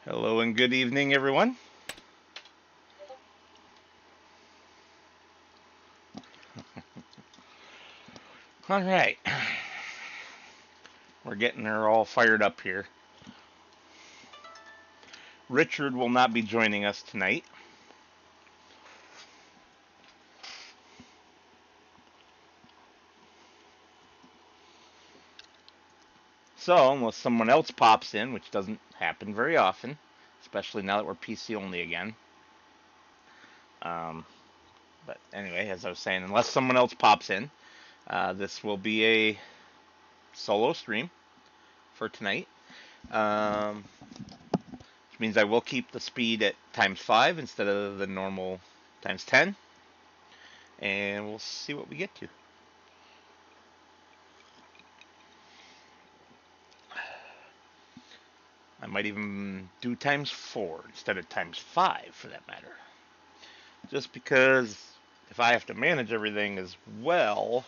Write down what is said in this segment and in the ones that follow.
Hello and good evening, everyone. All right, we're getting her all fired up here. Richard will not be joining us tonight. So, unless someone else pops in, which doesn't happen very often, especially now that we're PC only again. Um, but anyway, as I was saying, unless someone else pops in, this will be a solo stream for tonight. Which means I will keep the speed at ×5 instead of the normal ×10. And we'll see what we get to. I might even do ×4 instead of ×5 for that matter. Just because if I have to manage everything as well,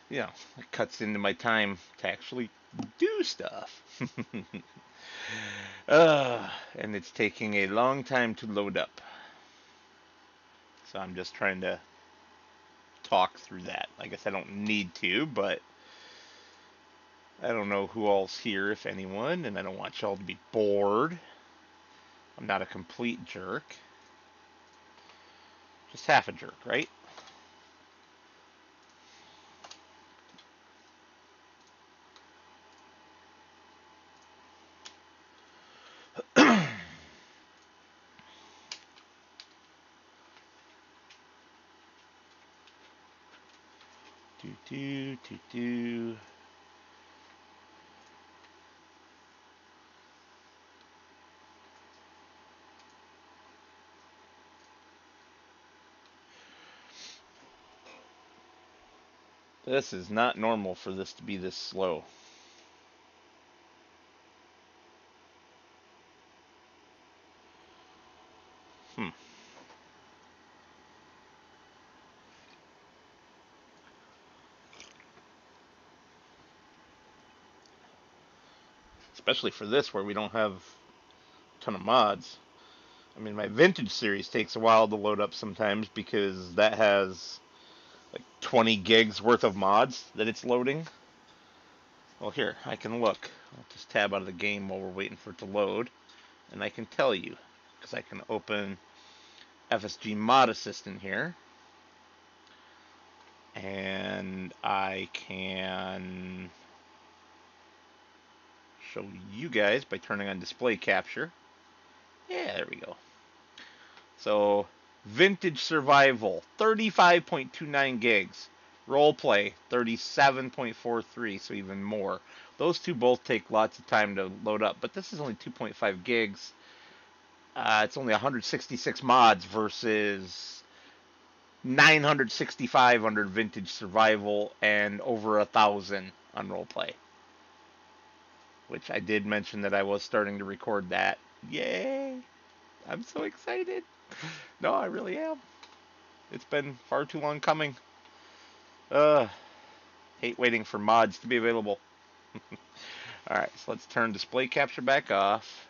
it cuts into my time to actually do stuff. And it's taking a long time to load up. So I'm just trying to talk through that. I guess I don't need to, but I don't know who all's here, if anyone, and I don't want y'all to be bored. I'm not a complete jerk. Just half a jerk, right? Do. This is not normal for this to be this slow. Hmm. Especially for this where we don't have a ton of mods. I mean, my vintage series takes a while to load up sometimes because that has like 20 gigs worth of mods that it's loading. Well, here, I can look. I'll just tab out of the game while we're waiting for it to load, and I can tell you, because I can open FSG Mod Assistant here, and I can show you guys by turning on display capture. Yeah, there we go. So, Vintage Survival, 35.29 gigs. Roleplay, 37.43, so even more. Those two both take lots of time to load up, but this is only 2.5 gigs. It's only 166 mods versus 965 under Vintage Survival and over 1,000 on Roleplay. Which I did mention that I was starting to record that. Yay! I'm so excited. No, I really am. It's been far too long coming. Uh, hate waiting for mods to be available. Alright, so let's turn display capture back off.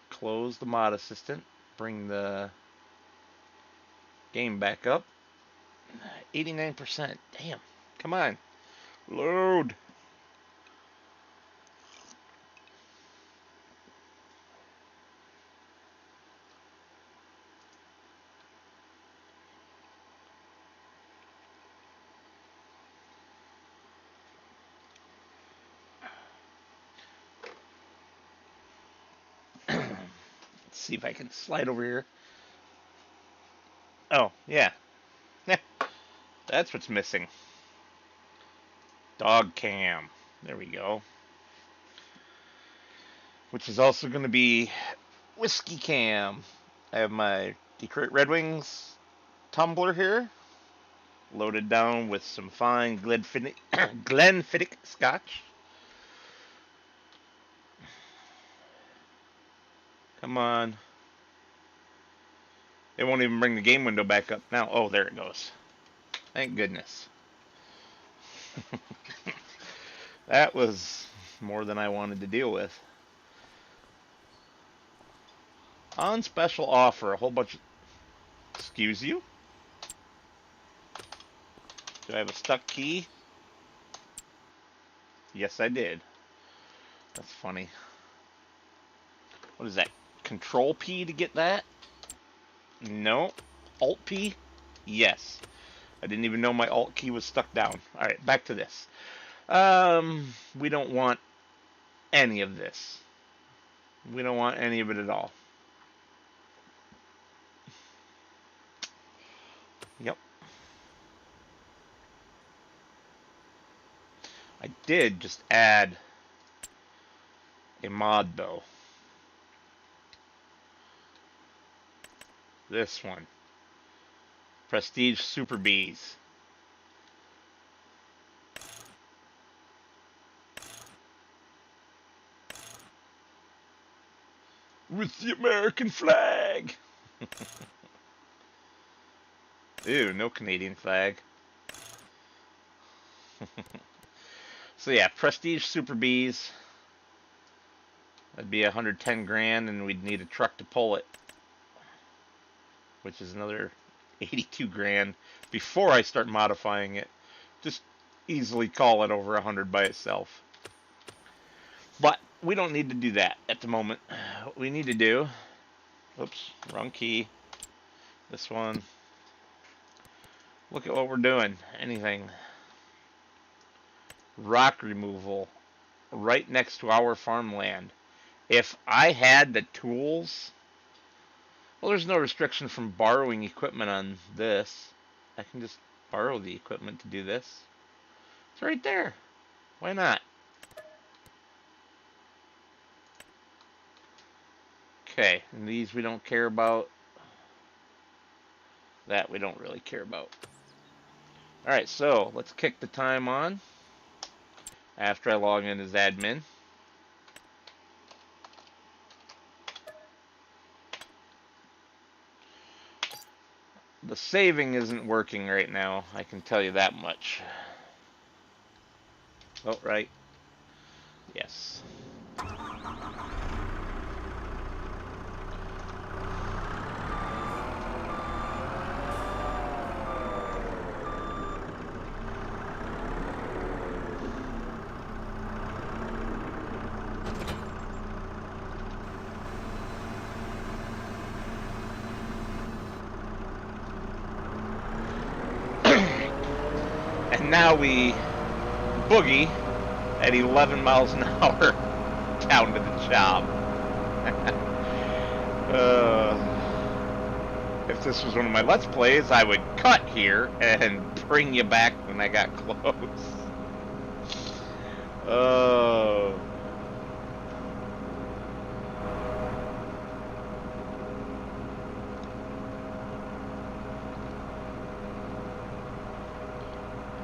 Close the mod assistant. Bring the game back up. 89%. Damn. Come on. Load. Let's see if I can slide over here. Oh, yeah. That's what's missing. Dog cam. There we go. Which is also going to be whiskey cam. I have my Detroit Red Wings tumbler here, loaded down with some fine Glenfiddich scotch. Come on. It won't even bring the game window back up now. Oh, there it goes. Thank goodness. That was more than I wanted to deal with. On special offer, a whole bunch of... Excuse you? Do I have a stuck key? Yes, I did. That's funny. What is that? Control P to get that? No. Alt P? Yes. I didn't even know my Alt key was stuck down. Alright, back to this. We don't want any of this. We don't want any of it at all. Yep. I did just add a mod though. This one. Prestige Super Bees. With the American flag. Ew, no Canadian flag. So yeah, Prestige Super Bees. That'd be 110 grand, and we'd need a truck to pull it, which is another 82 grand before I start modifying it. Just easily call it over 100 by itself. But we don't need to do that at the moment. What we need to do, oops, wrong key. This one. Look at what we're doing. Anything. Rock removal right next to our farmland. If I had the tools, well, there's no restriction from borrowing equipment on this. I can just borrow the equipment to do this. It's right there. Why not? Okay, and these we don't care about. That we don't really care about. Alright, so let's kick the time on after I log in as admin. The saving isn't working right now, I can tell you that much. Oh, right. Yes. And now we boogie at 11 miles an hour down to the job. If this was one of my Let's Plays, I would cut here and bring you back when I got close. Oh.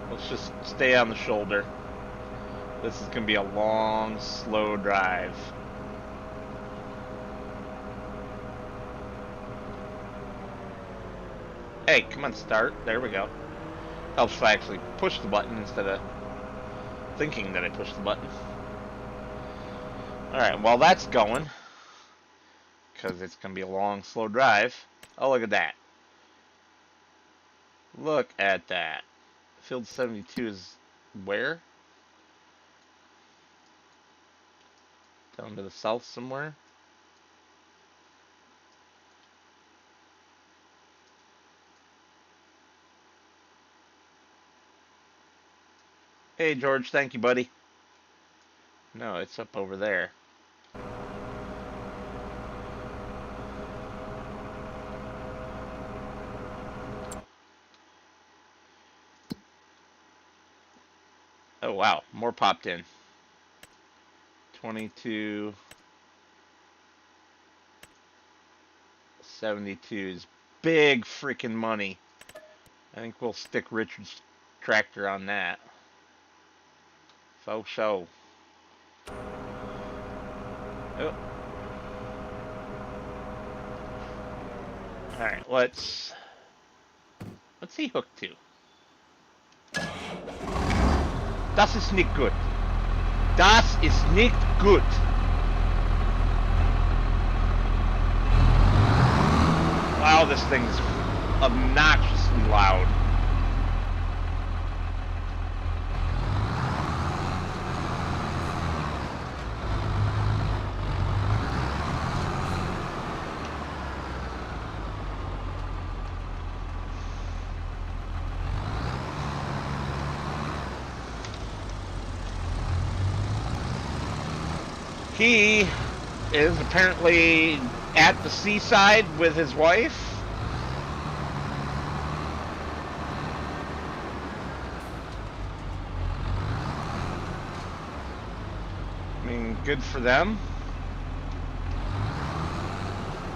Let's just stay on the shoulder. This is going to be a long, slow drive. Hey, come on, start. There we go. Helps if I actually push the button instead of thinking that I pushed the button. Alright, while that's going, because it's going to be a long, slow drive. Oh, look at that. Look at that. Field 72 is where? Down to the south somewhere? Hey, George, thank you, buddy. No, it's up over there. Oh, wow. More popped in. 22. 72 is big freaking money. I think we'll stick Richard's tractor on that. Faux show. Oh. Alright, what's he hooked to? Das ist nicht gut. Das ist nicht gut. Wow, this thing's obnoxiously loud. He is apparently at the seaside with his wife. I mean, good for them.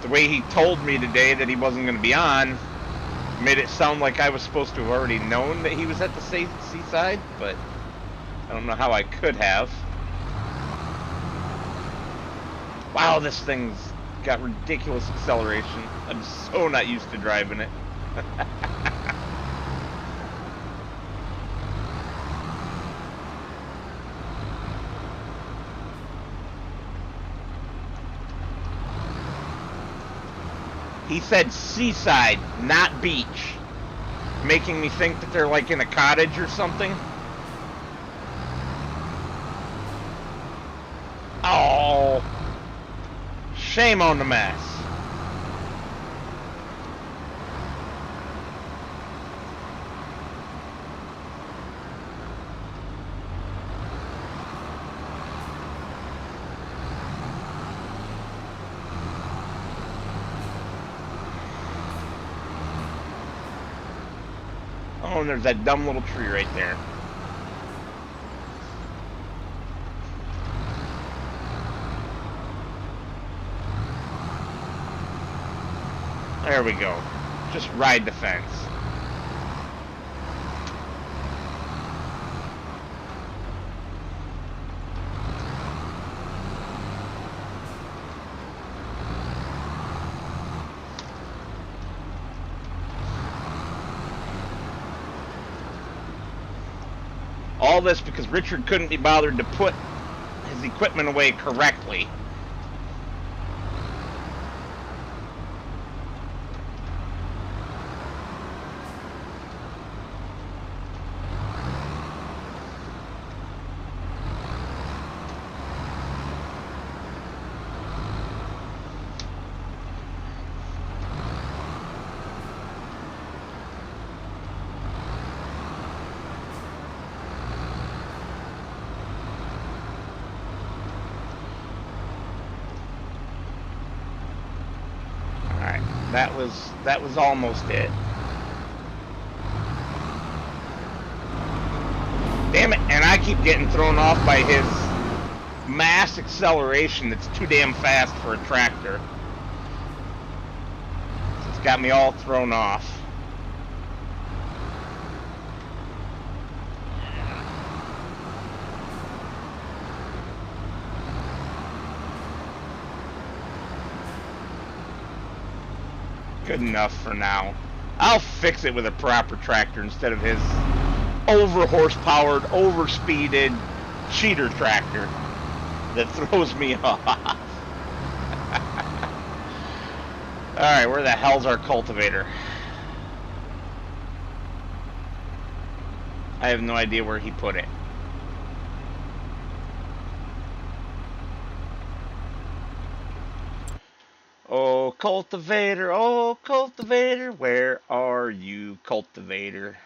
The way he told me today that he wasn't going to be on made it sound like I was supposed to have already known that he was at the seaside, but I don't know how I could have. Wow, this thing's got ridiculous acceleration. I'm so not used to driving it. He said seaside, not beach, making me think that they're like in a cottage or something. Oh, shame on the mess. Oh, and there's that dumb little tree right there. There we go. Just ride the fence. All this because Richard couldn't be bothered to put his equipment away correctly. That was almost it. Damn it, and I keep getting thrown off by his mass acceleration that's too damn fast for a tractor. It's got me all thrown off. Good enough for now. I'll fix it with a proper tractor instead of his over-horsepowered, over-speeded cheater tractor that throws me off. Alright, where the hell's our cultivator? I have no idea where he put it. Oh, cultivator, where are you, cultivator?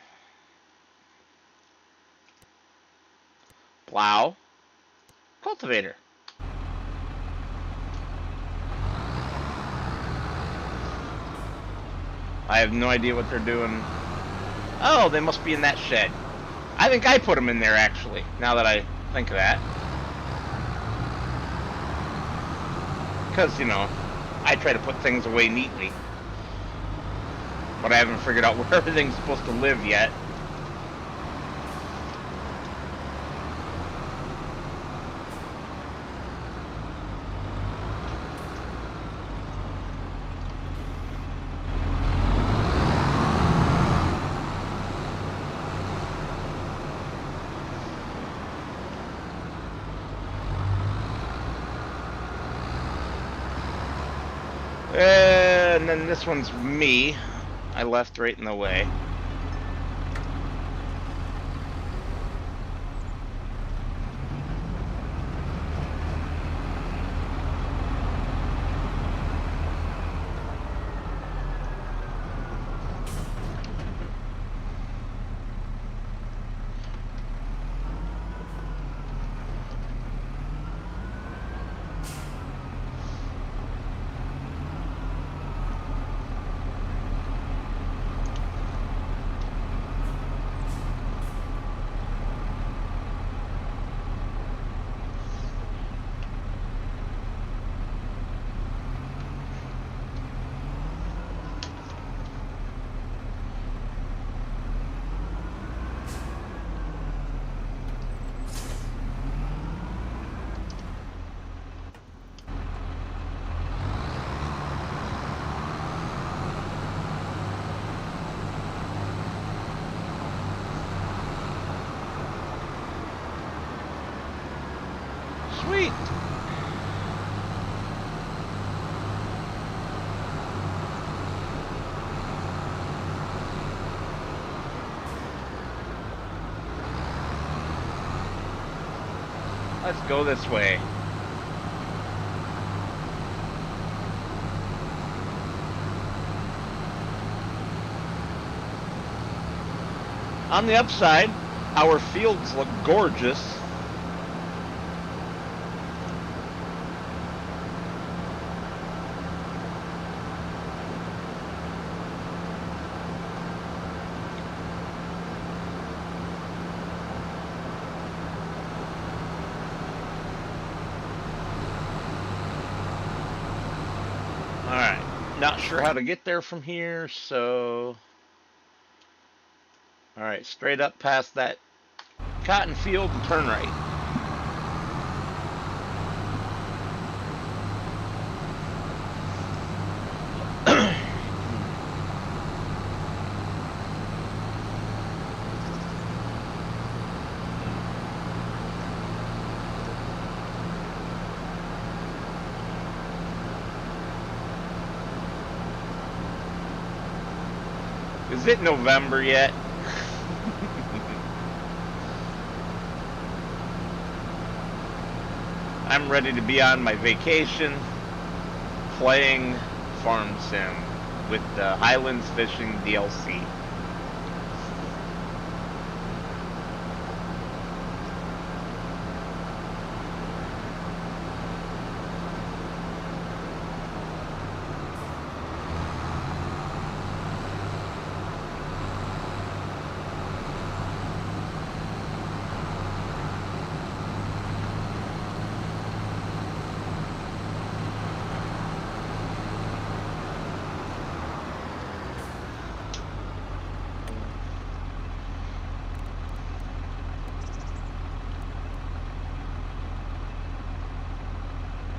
Plow, cultivator. I have no idea what they're doing. Oh, they must be in that shed. I think I put them in there, actually, now that I think of that. Because, you know, I try to put things away neatly. But I haven't figured out where everything's supposed to live yet. And then this one's me. I left right in the way. Sweet. Let's go this way. On the upside, our fields look gorgeous. Alright, not sure how to get there from here, so... Alright, straight up past that cotton field and turn right. Is it November yet? I'm ready to be on my vacation playing Farm Sim with the Highlands Fishing DLC.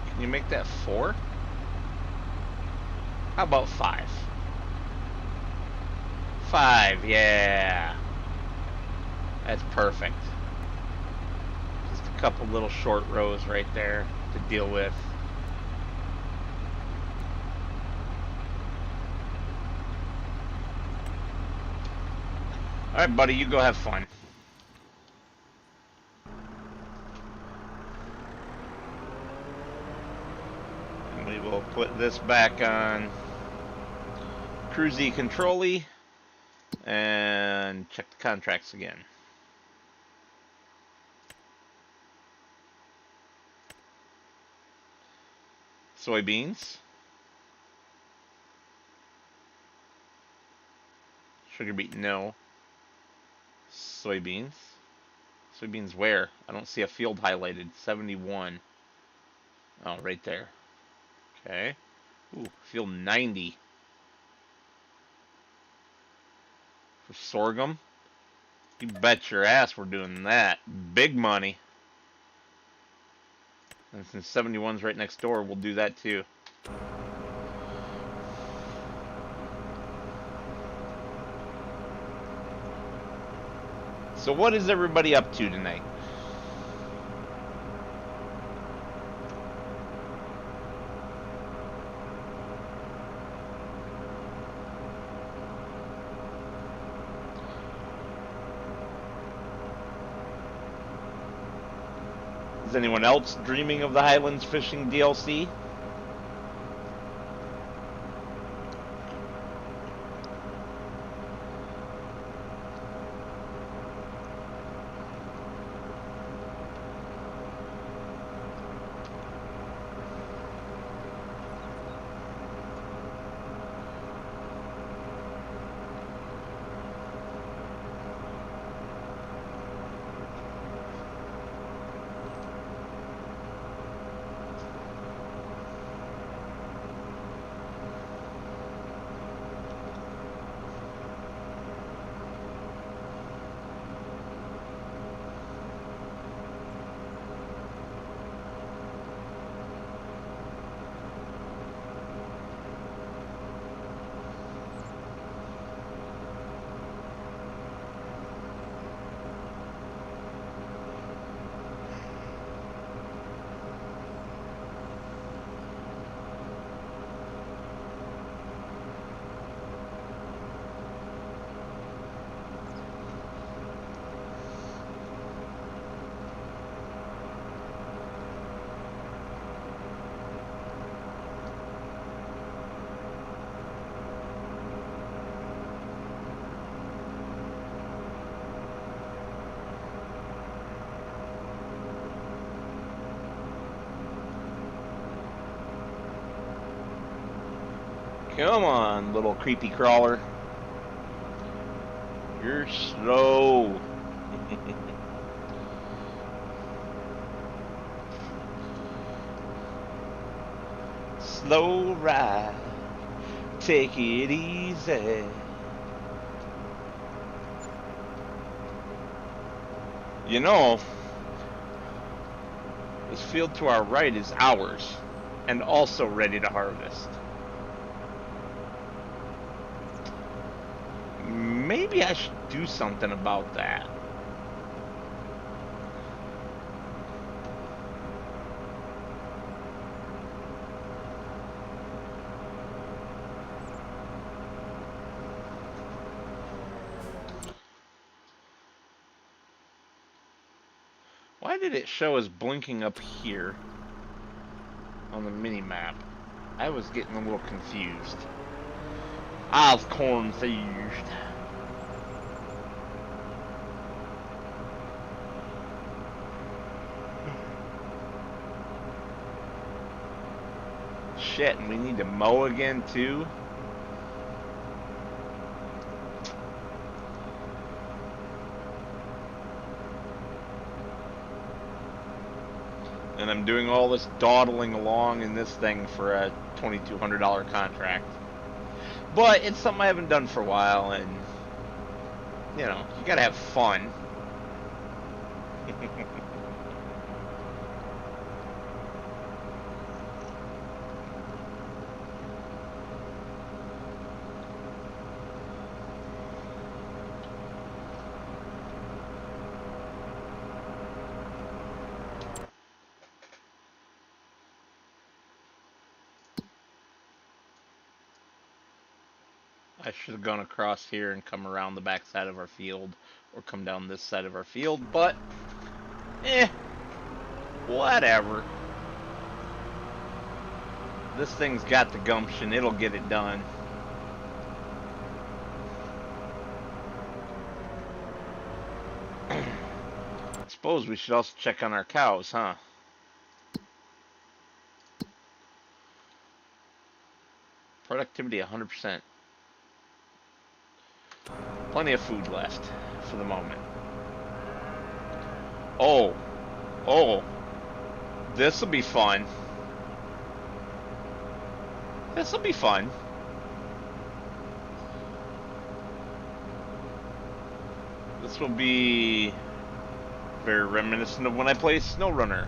Can you make that 4? How about 5? 5, yeah. That's perfect. Just a couple little short rows right there to deal with. Alright, buddy, you go have fun. We will put this back on cruisy control-y and check the contracts again. Soybeans. Sugar beet, no. Soybeans. Soybeans where? I don't see a field highlighted. 71. Oh, right there. Okay. Ooh, field 90. For sorghum. You bet your ass we're doing that. Big money. And since 71's right next door, we'll do that too. So what is everybody up to tonight? anyone else dreaming of the Highlands Fishing DLC? Come on, little creepy crawler. You're slow. Slow ride. Take it easy. You know, this field to our right is ours, and also ready to harvest. Maybe I should do something about that. Why did it show us blinking up here on the mini-map? I was getting a little confused. I was confused. Shit, and we need to mow again too? And I'm doing all this dawdling along in this thing for a $2,200 contract. But it's something I haven't done for a while, and, you know, you gotta have fun. I should have gone across here and come around the back side of our field, or come down this side of our field, but, whatever. This thing's got the gumption, it'll get it done. I suppose we should also check on our cows, huh? Productivity 100%. Plenty of food left for the moment. Oh, this'll be fun. This'll be fun. This will be very reminiscent of when I played SnowRunner.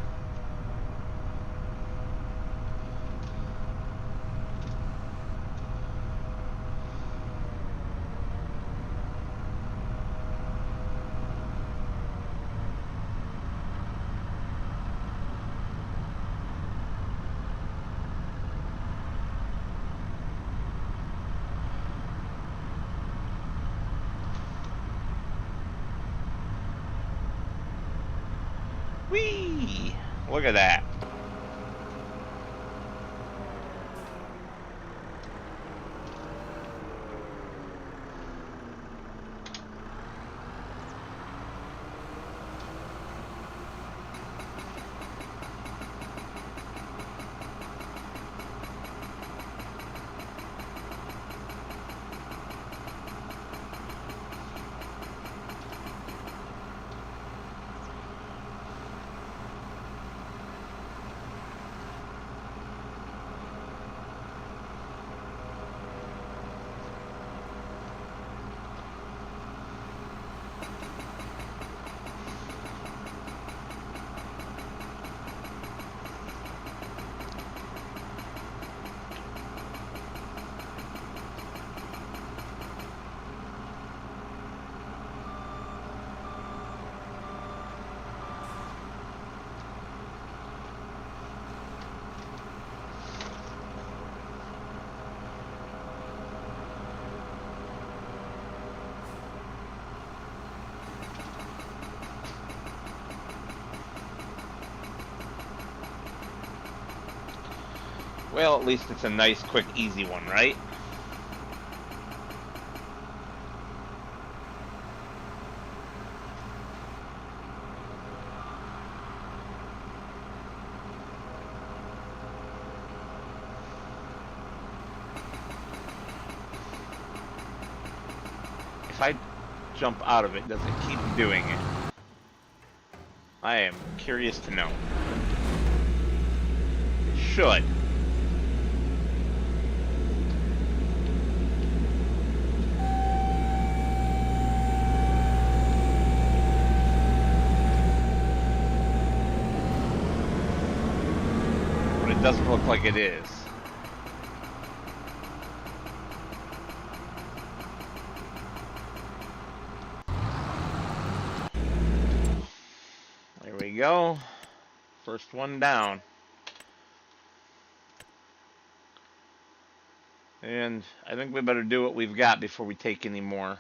Whee! Look at that. Well, at least it's a nice, quick, easy one, right? If I jump out of it, does it keep doing it? I am curious to know. It should. But it doesn't look like it is. There we go. First one down. And I think we better do what we've got before we take any more.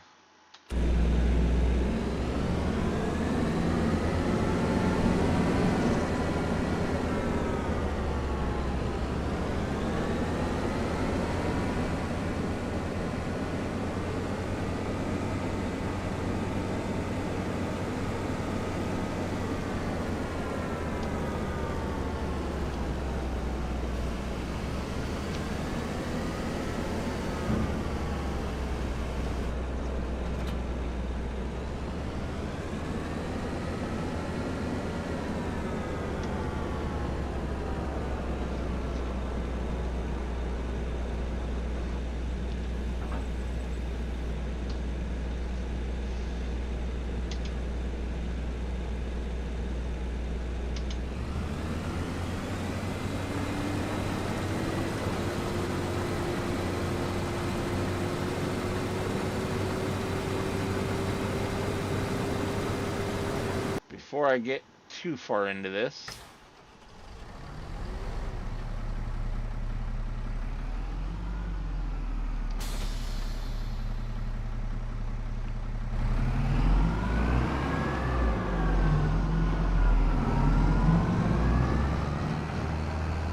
Before I get too far into this,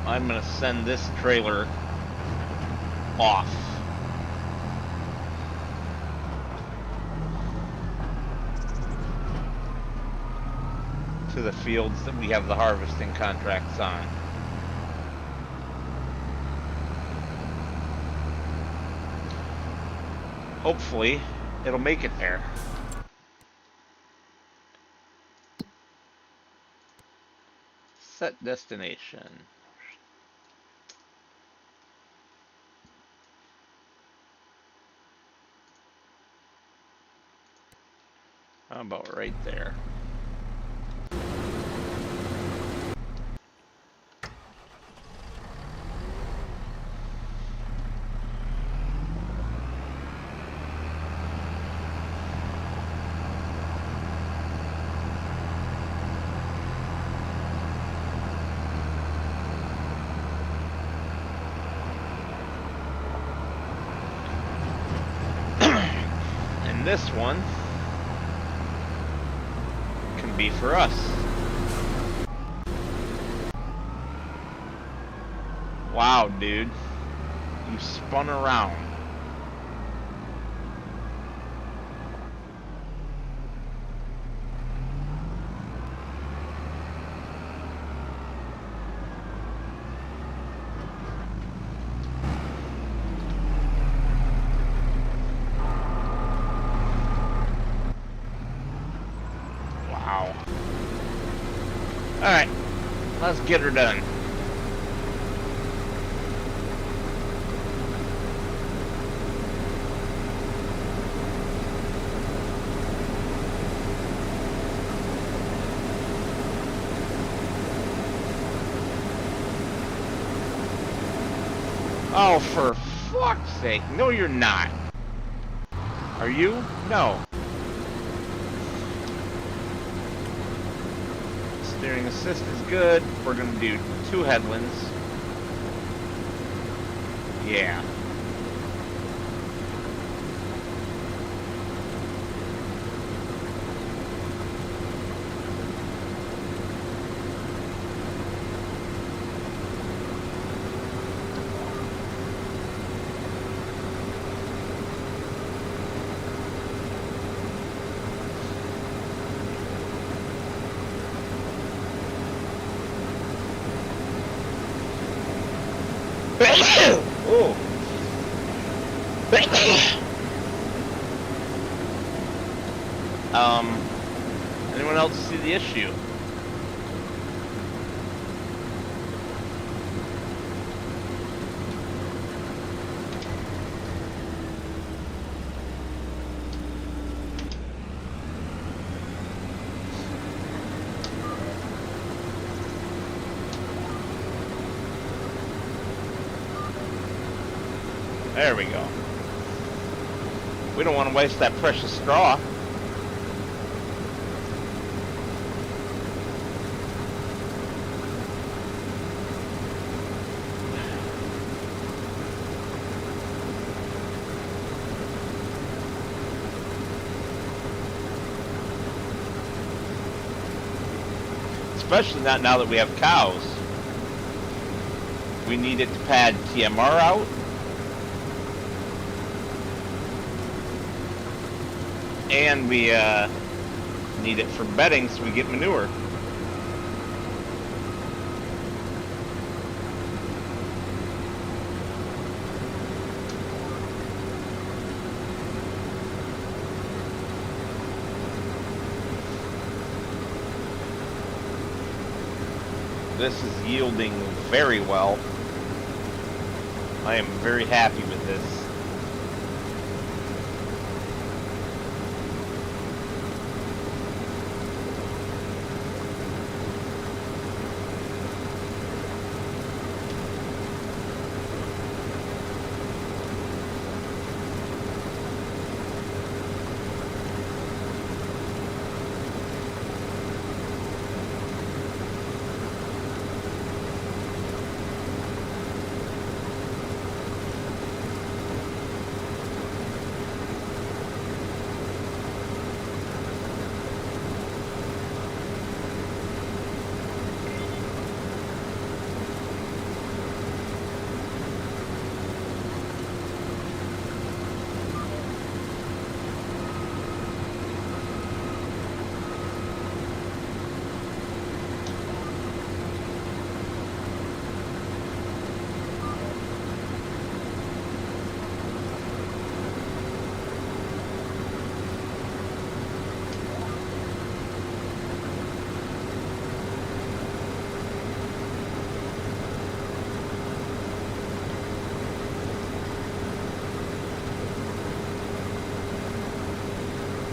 I'm going to send this trailer off. To the fields that we have the harvesting contracts on. Hopefully, it'll make it there. Set destination. How about right there? This one can be for us. Wow, dude. You spun around. Wow. Alright, let's get her done. Oh, for fuck's sake. No, you're not. Are you? No. Steering assist is good. We're going to do 2 headlands. Yeah. Oh. Anyone else see the issue? There we go. We don't want to waste that precious straw. Especially not now that we have cows. We need it to pad TMR out. And we need it for bedding so we get manure. This is yielding very well. I am very happy with this.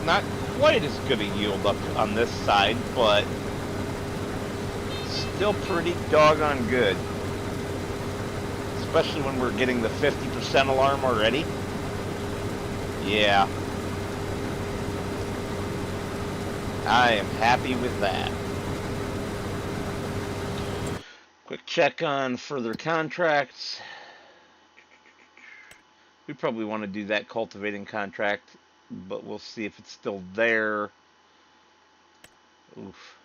Not quite as good a yield up on this side, but still pretty doggone good. Especially when we're getting the 50% alarm already. Yeah. I am happy with that. Quick check on further contracts. We probably want to do that cultivating contract, but we'll see if it's still there. Oof.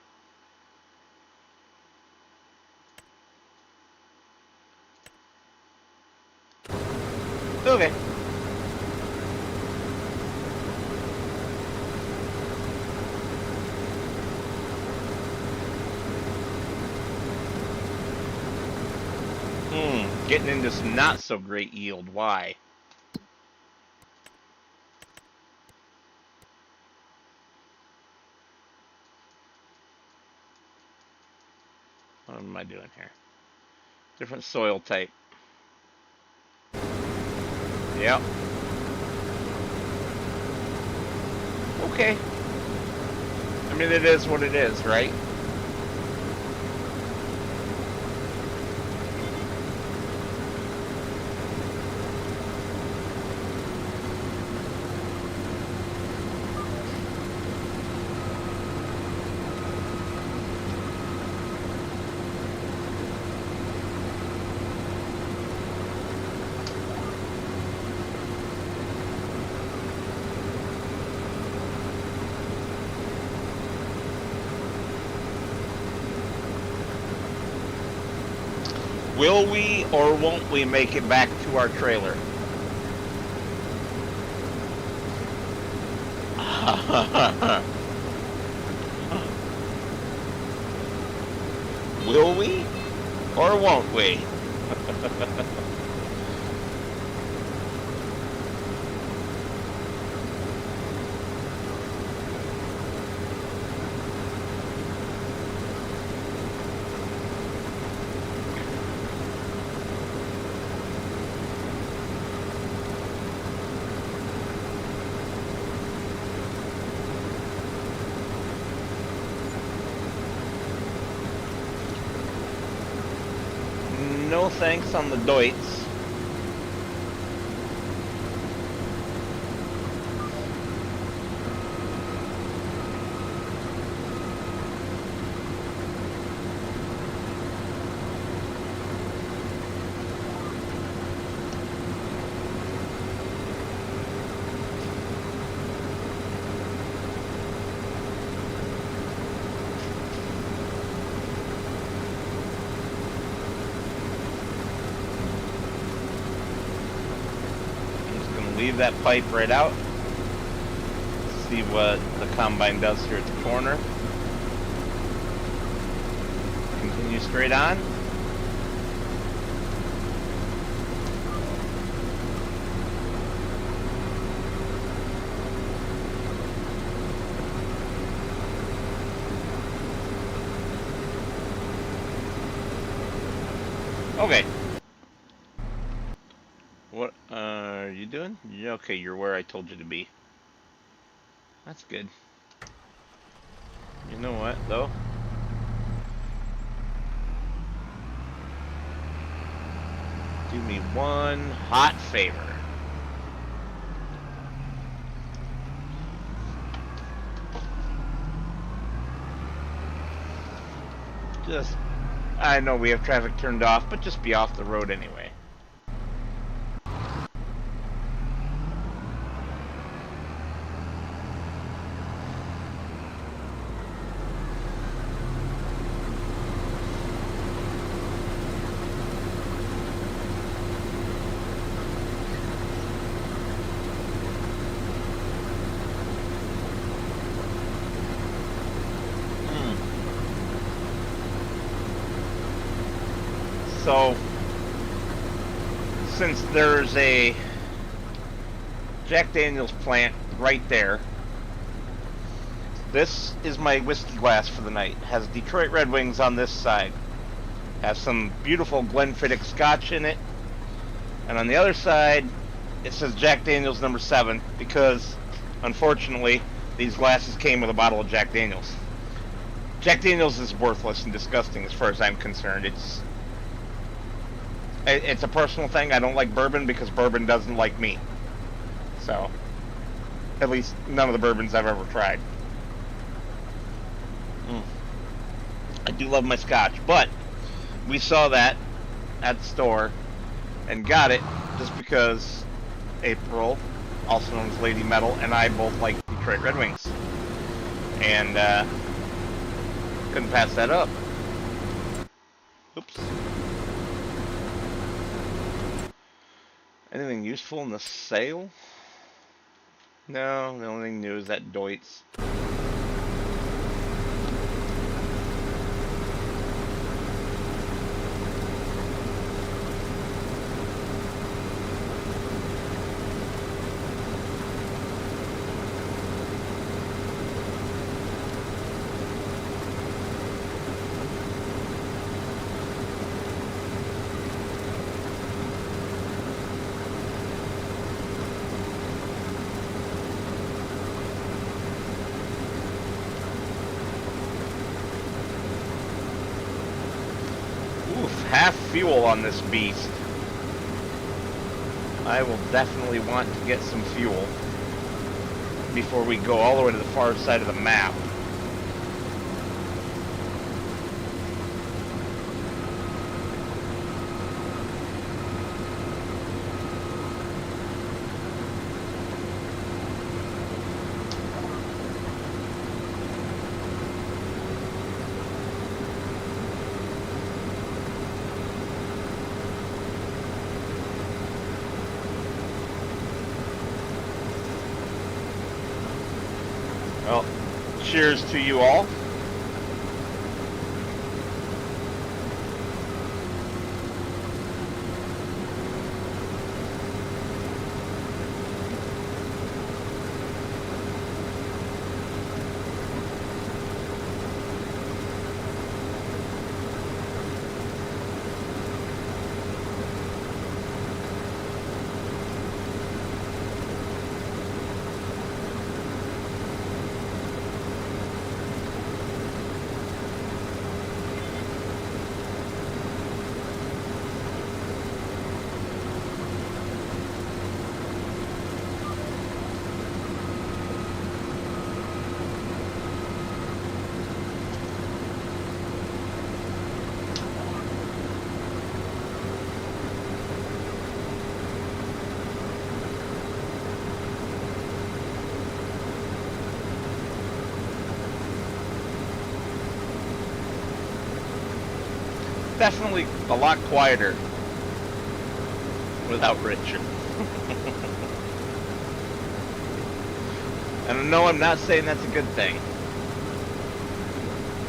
Okay. Getting into some not so great yield. Why? What am I doing here? Different soil type. Yep. Okay. I mean, it is what it is, right? Will we or won't we make it back to our trailer? Will we or won't we? No thanks on the Deutz. Leave that pipe right out. See what the combine does here at the corner. Continue straight on. Okay. What are you doing? Okay, you're where I told you to be. That's good. You know what, though? Do me one hot favor. Just, I know we have traffic turned off, but just be off the road anyway. So, since there's a Jack Daniel's plant right there, this is my whiskey glass for the night. It has Detroit Red Wings on this side. Has some beautiful Glenfiddich Scotch in it. And on the other side, it says Jack Daniel's number 7 because, unfortunately, these glasses came with a bottle of Jack Daniel's. Jack Daniel's is worthless and disgusting as far as I'm concerned. It's a personal thing. I don't like bourbon because bourbon doesn't like me. So, at least none of the bourbons I've ever tried. I do love my scotch, but we saw that at the store and got it just because April, also known as Lady Metal, and I both like Detroit Red Wings. And couldn't pass that up. Oops. Anything useful in the sale? No, the only thing new is that Deutz. Oof, half fuel on this beast. I will definitely want to get some fuel before we go all the way to the far side of the map. Well, cheers to you all. Definitely a lot quieter without Richard. And no, I'm not saying that's a good thing.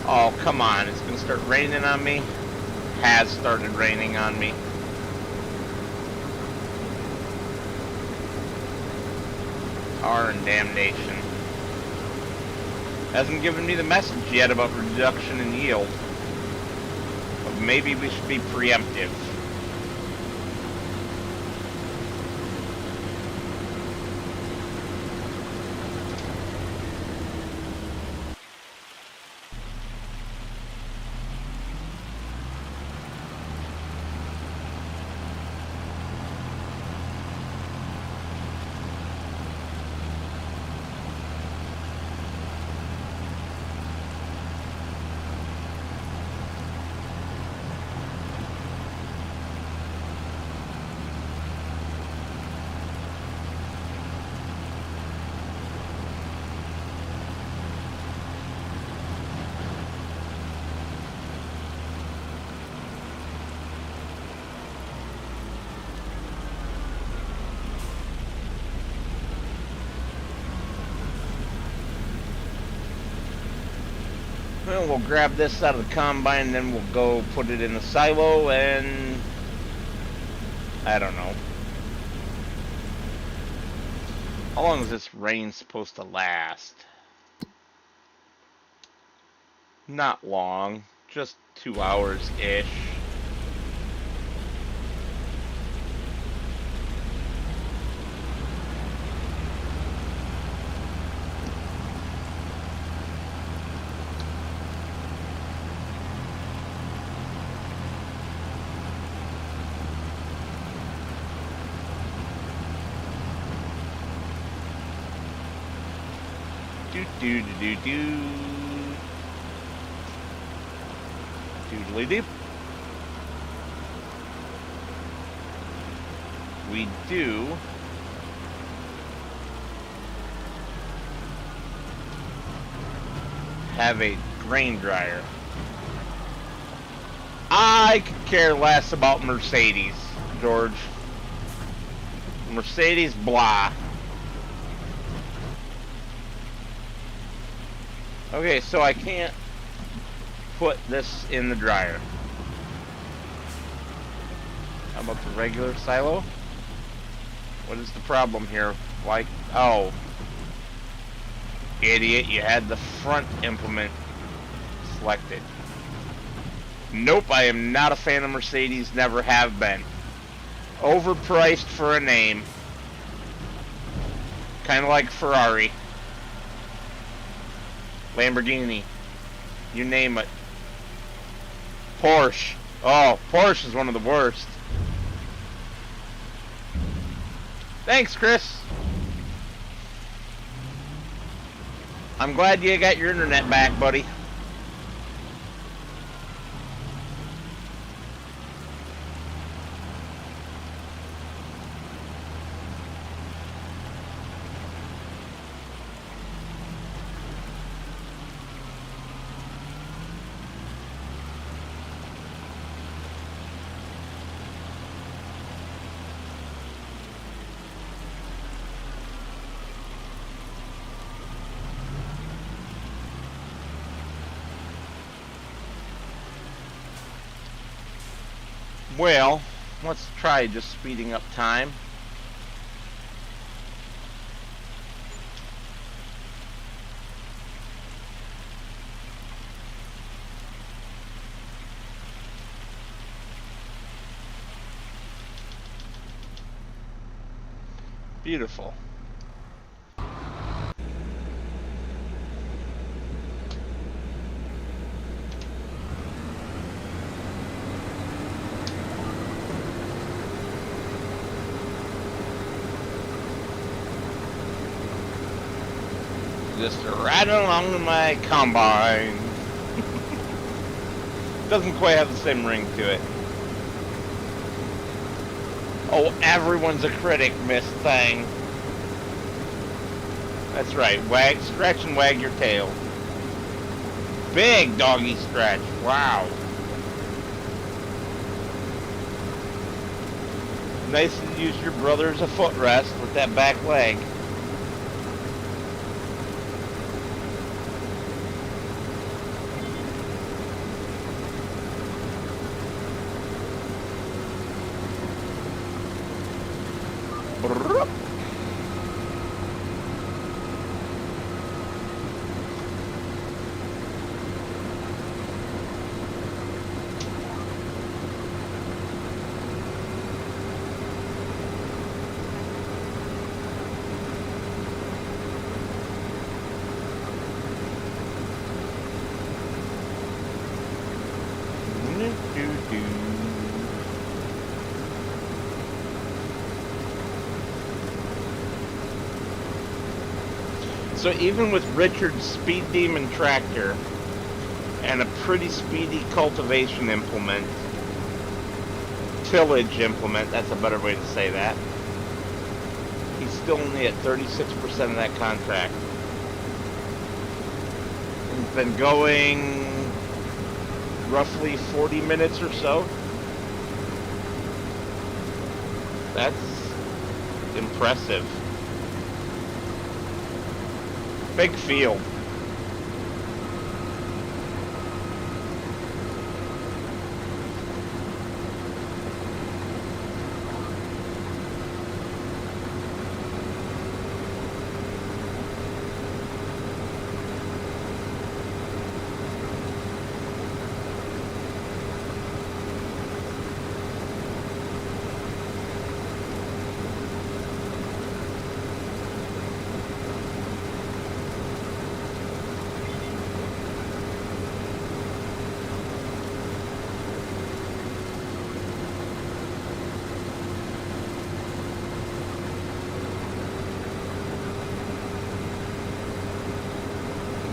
Oh, come on. It's going to start raining on me. Has started raining on me. R and damnation. Hasn't given me the message yet about reduction in yield. But maybe we should be preemptive. Well, we'll grab this out of the combine, and then we'll go put it in the silo, and I don't know. How long is this rain supposed to last? Not long, just 2 hours-ish. Do. Doodly doo. We do have a grain dryer. I could care less about Mercedes, George. Mercedes blah. Okay, so I can't put this in the dryer. How about the regular silo? What is the problem here? Why? Oh. Idiot, you had the front implement selected. Nope, I am not a fan of Mercedes, never have been. Overpriced for a name. Kind of like Ferrari. Lamborghini. You name it. Porsche. Oh, Porsche is one of the worst. Thanks, Chris. I'm glad you got your internet back, buddy. Well, let's try just speeding up time. Beautiful. Just right along with my combine. Doesn't quite have the same ring to it. Oh, everyone's a critic, Miss Thing. That's right. Stretch and wag your tail. Big doggy stretch. Wow. Nice to use your brother as a footrest with that back leg. So even with Richard's Speed Demon tractor and a pretty speedy cultivation implement, tillage implement, that's a better way to say that, he's still only at 36% of that contract. He's been going roughly 40 minutes or so. That's impressive. Big field.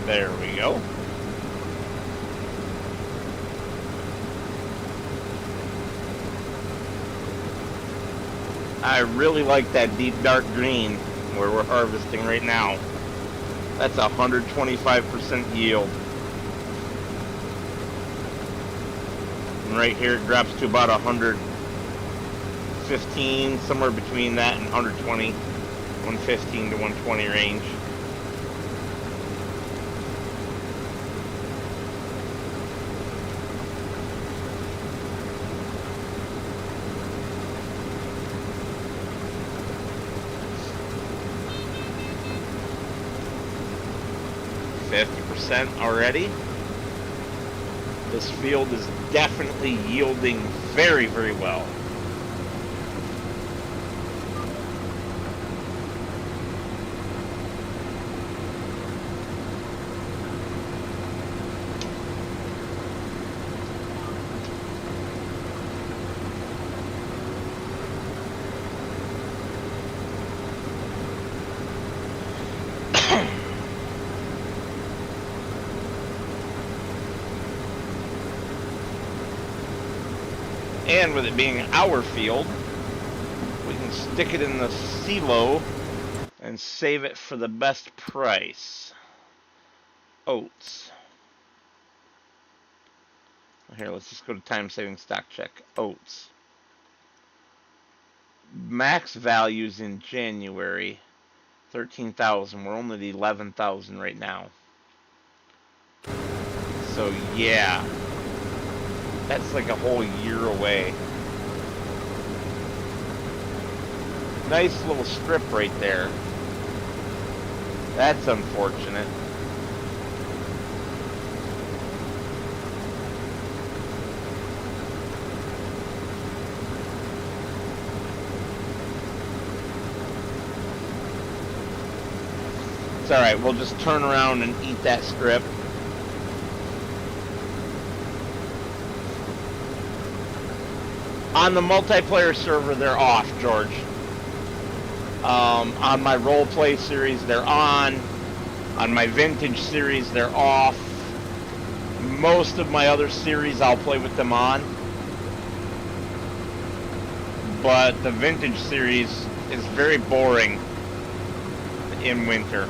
There we go. I really like that deep dark green where we're harvesting right now. That's 125% yield. And right here it drops to about 100 115, somewhere between that and 120, 115 to 120 range. %, already. This field is definitely yielding very, very well. And with it being our field, we can stick it in the silo and save it for the best price. Oats. Here, let's just go to time saving stock check. Oats. Max values in January, 13,000. We're only at 11,000 right now. So yeah. That's like a whole year away. Nice little strip right there. That's unfortunate. It's alright, we'll just turn around and eat that strip. On the multiplayer server, they're off, George. On my roleplay series, they're on. On my vintage series, they're off. Most of my other series, I'll play with them on. But the vintage series is very boring in winter.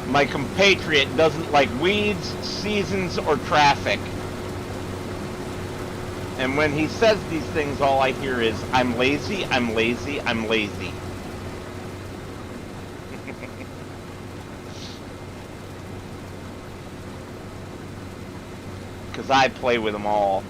My compatriot doesn't like weeds, seasons, or traffic. And when he says these things, all I hear is, I'm lazy, I'm lazy, I'm lazy. Because I play with them all.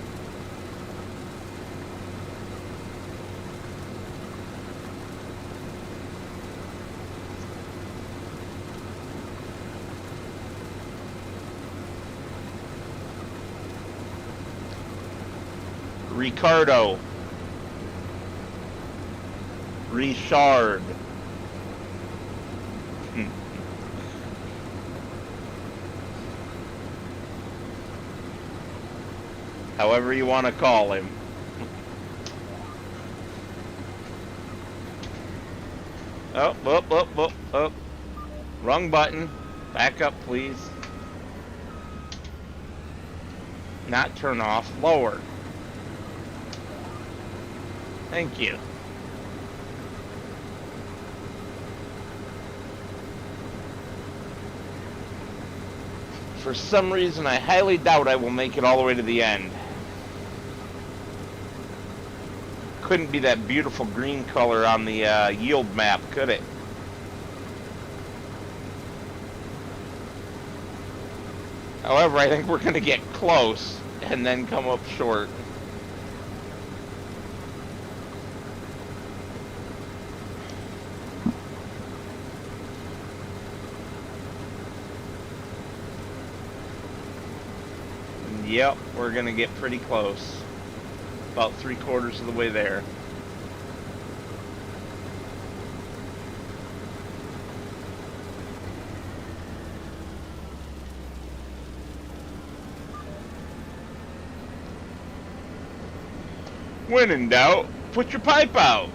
Ricardo. Richard. However you want to call him. Oh. Wrong button. Back up, please. Not turn off. Lower. Thank you. For some reason, I highly doubt I will make it all the way to the end. Couldn't be that beautiful green color on the yield map, could it? However, I think we're going to get close and then come up short. Yep, we're gonna get pretty close. About 3/4 of the way there. When in doubt, put your pipe out.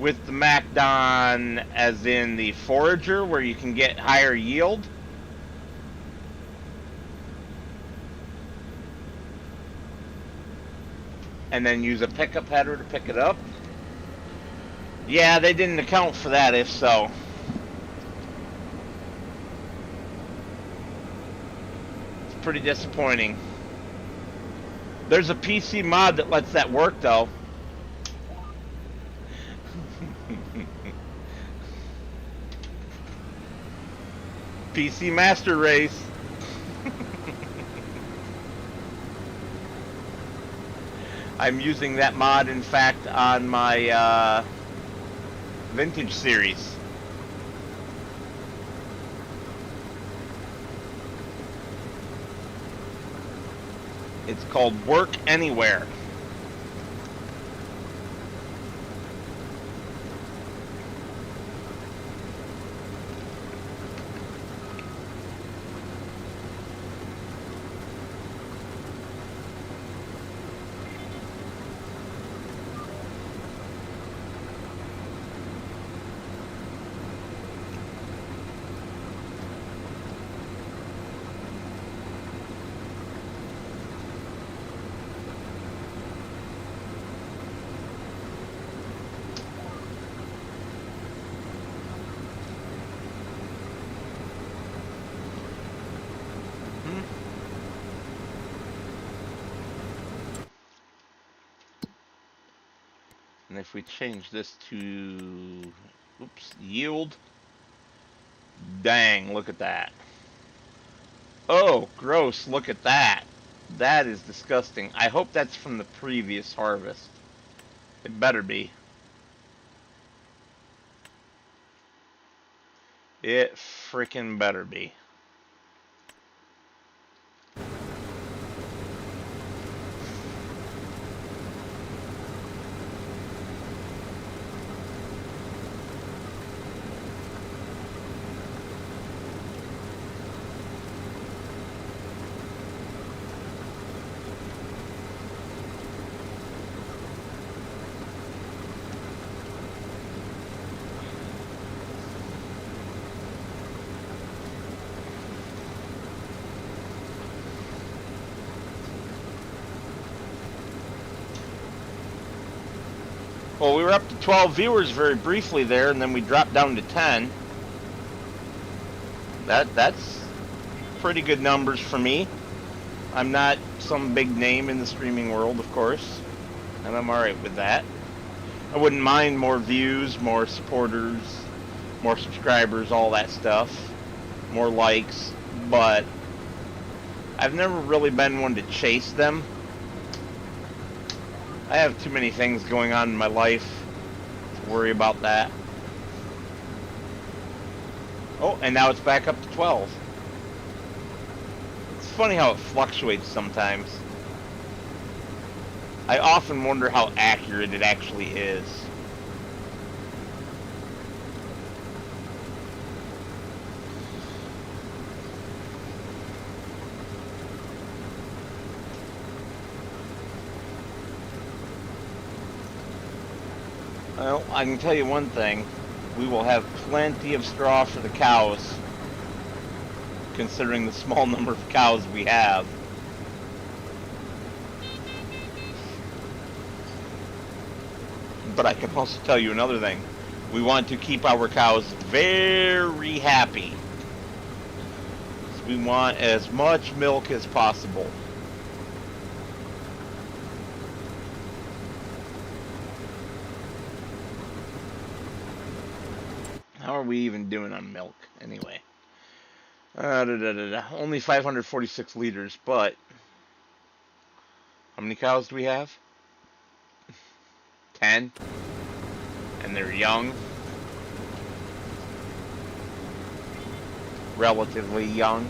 with the MacDon as in the Forager, where you can get higher yield. And then use a pickup header to pick it up. Yeah, they didn't account for that, if so. It's pretty disappointing. There's a PC mod that lets that work, though. PC Master Race. I'm using that mod, in fact, on my Vintage series. It's called Work Anywhere. And if we change this to, oops, yield, dang, look at that. Oh, gross, look at that. That is disgusting. I hope that's from the previous harvest. It better be. It freaking better be. Well, we were up to 12 viewers very briefly there, and then we dropped down to 10. That's pretty good numbers for me. I'm not some big name in the streaming world, of course, and I'm alright with that. I wouldn't mind more views, more supporters, more subscribers, all that stuff, more likes, but I've never really been one to chase them. I have too many things going on in my life to worry about that. Oh, and now it's back up to 12. It's funny how it fluctuates sometimes. I often wonder how accurate it actually is. Well, I can tell you one thing. We will have plenty of straw for the cows, considering the small number of cows we have. But I can also tell you another thing. We want to keep our cows very happy. So we want as much milk as possible. How are we even doing on milk, anyway? Only 546 liters, but how many cows do we have? 10. And they're young. Relatively young.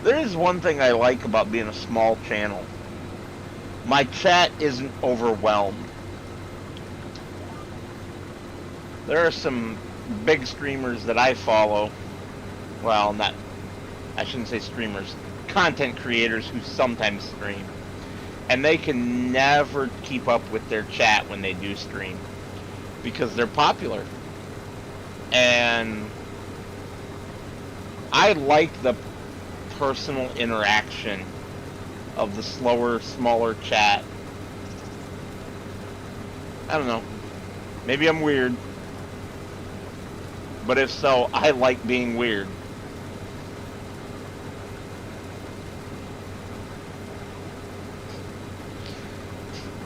There is one thing I like about being a small channel. My chat isn't overwhelmed. There are some big streamers that I follow. Well, not... I shouldn't say streamers, content creators who sometimes stream. And they can never keep up with their chat when they do stream because they're popular. And I like the personal interaction of the slower, smaller chat. I don't know. Maybe I'm weird. But if so, I like being weird.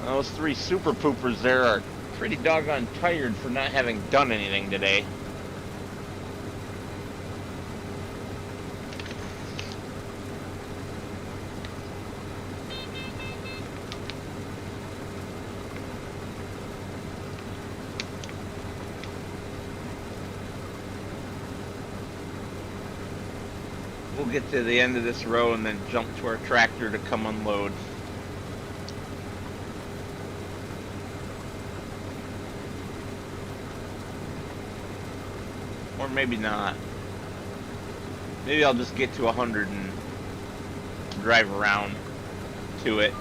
Those three super poopers there are pretty doggone tired for not having done anything today. We'll get to the end of this row and then jump to our tractor to come unload. Or maybe not. Maybe I'll just get to 100 and drive around to it.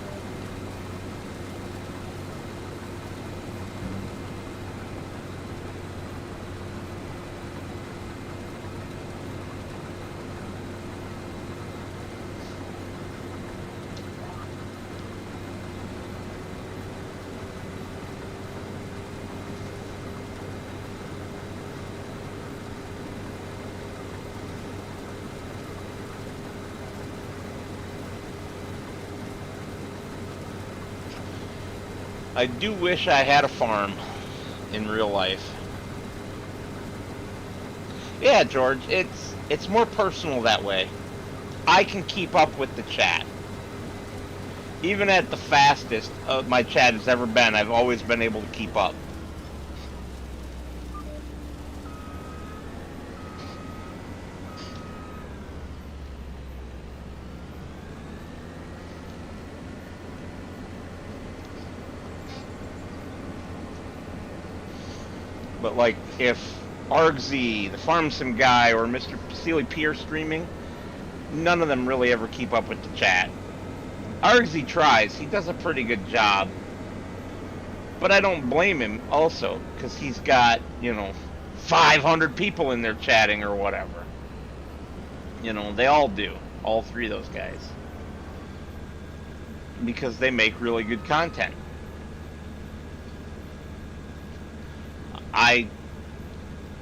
I do wish I had a farm in real life. Yeah, George, it's more personal that way. I can keep up with the chat. Even at the fastest my chat has ever been, I've always been able to keep up. But like if Argsy, the Farm Sim guy, or Mr. Sealy P are streaming, none of them really ever keep up with the chat. Argsy tries, he does a pretty good job. But I don't blame him also, because he's got, 500 people in there chatting or whatever. They all do. All three of those guys. Because they make really good content. I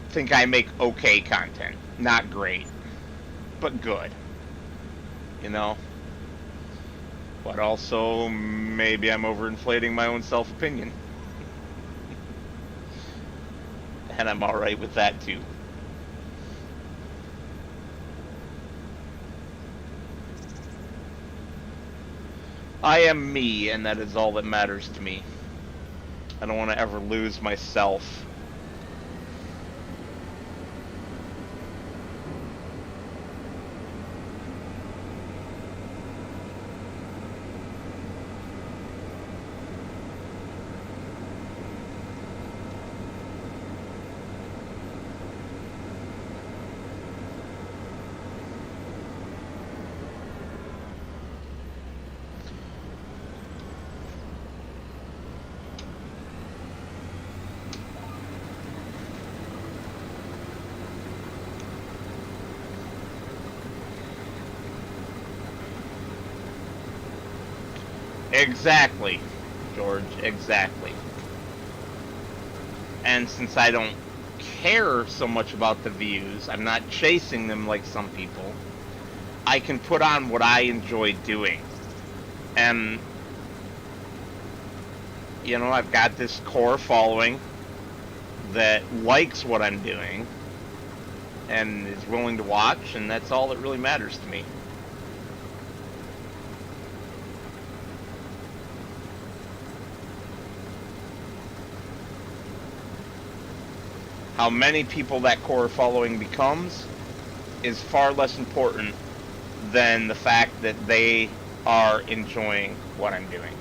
think I make okay content. Not great, but good. But also, maybe I'm overinflating my own self-opinion. And I'm alright with that too. I am me, and that is all that matters to me. I don't want to ever lose myself. Exactly, George, exactly. And since I don't care so much about the views, I'm not chasing them like some people, I can put on what I enjoy doing. And, I've got this core following that likes what I'm doing and is willing to watch, and that's all that really matters to me. How many people that core following becomes is far less important than the fact that they are enjoying what I'm doing.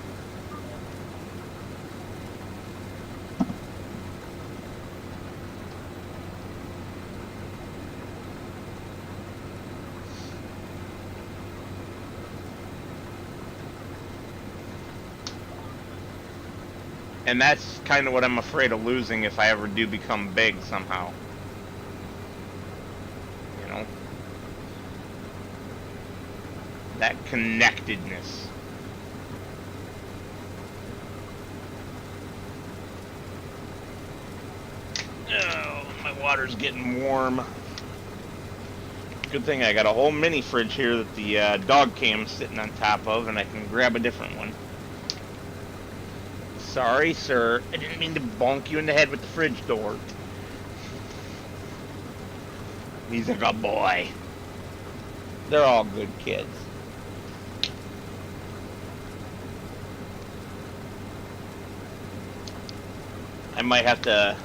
And that's kind of what I'm afraid of losing if I ever do become big somehow. You know? That connectedness. Oh, my water's getting warm. Good thing I got a whole mini fridge here that the dog cam's sitting on top of, and I can grab a different one. Sorry, sir. I didn't mean to bonk you in the head with the fridge door. He's a good boy. They're all good kids. I might have to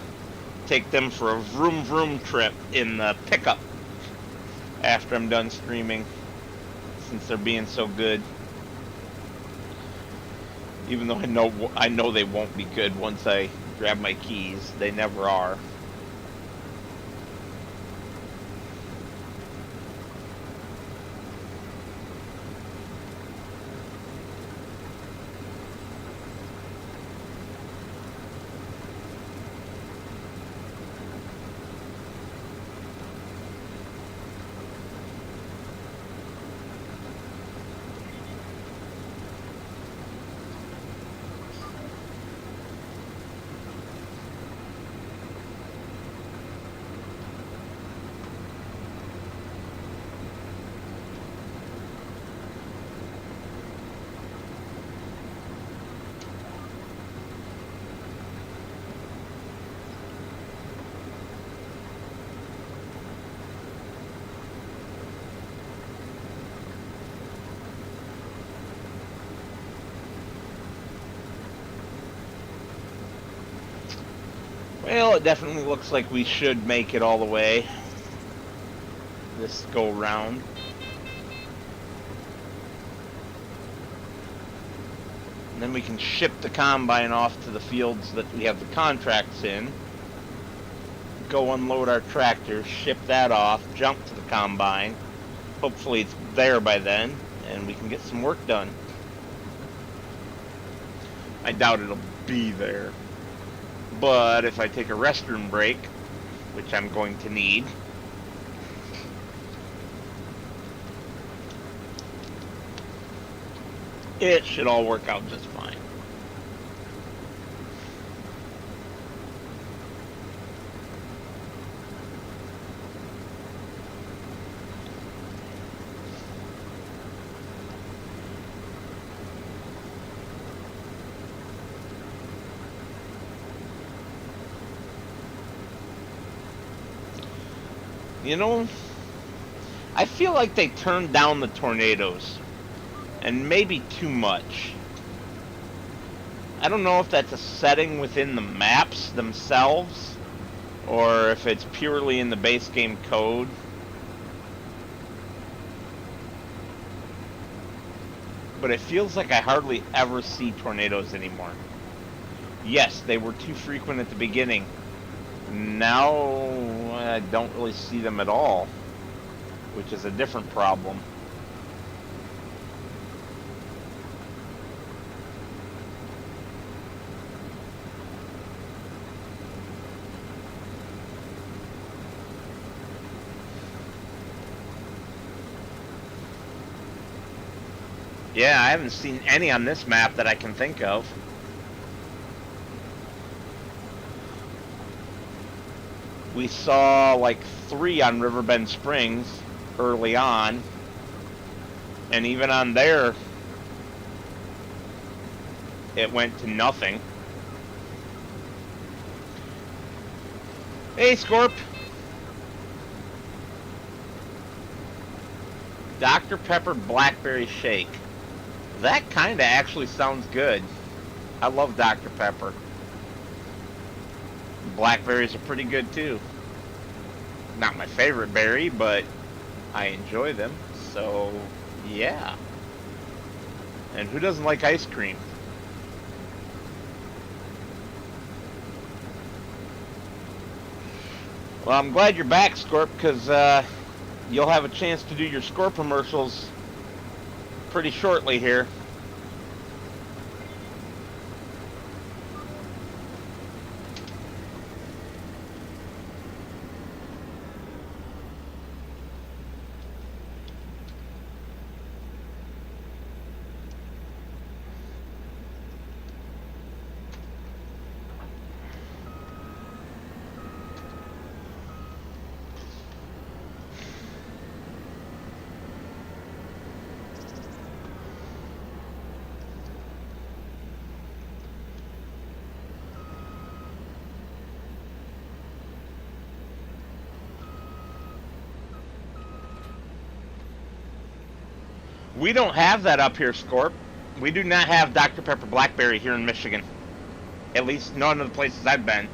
take them for a vroom vroom trip in the pickup after I'm done streaming, since they're being so good. Even though I know they won't be good once I grab my keys. They never are. Well, it definitely looks like we should make it all the way this go round. And then we can ship the combine off to the fields that we have the contracts in. Go unload our tractor, ship that off, jump to the combine. Hopefully it's there by then, and we can get some work done. I doubt it'll be there. But if I take a restroom break, which I'm going to need, it should all work out just fine. You know, I feel like they turned down the tornadoes, and maybe too much. I don't know if that's a setting within the maps themselves, or if it's purely in the base game code. But it feels like I hardly ever see tornadoes anymore. Yes, they were too frequent at the beginning. Now I don't really see them at all, which is a different problem. Yeah, I haven't seen any on this map that I can think of. We saw like 3 on Riverbend Springs early on, and even on there it went to nothing. Hey, Scorp. Dr. Pepper Blackberry Shake. That kind of actually sounds good. I love Dr. Pepper. Blackberries are pretty good too. Not my favorite berry, but I enjoy them. So, yeah. And who doesn't like ice cream? Well, I'm glad you're back, Scorp, because you'll have a chance to do your Scorp commercials pretty shortly here. We don't have that up here, Scorp. We do not have Dr. Pepper Blackberry here in Michigan. At least none of the places I've been.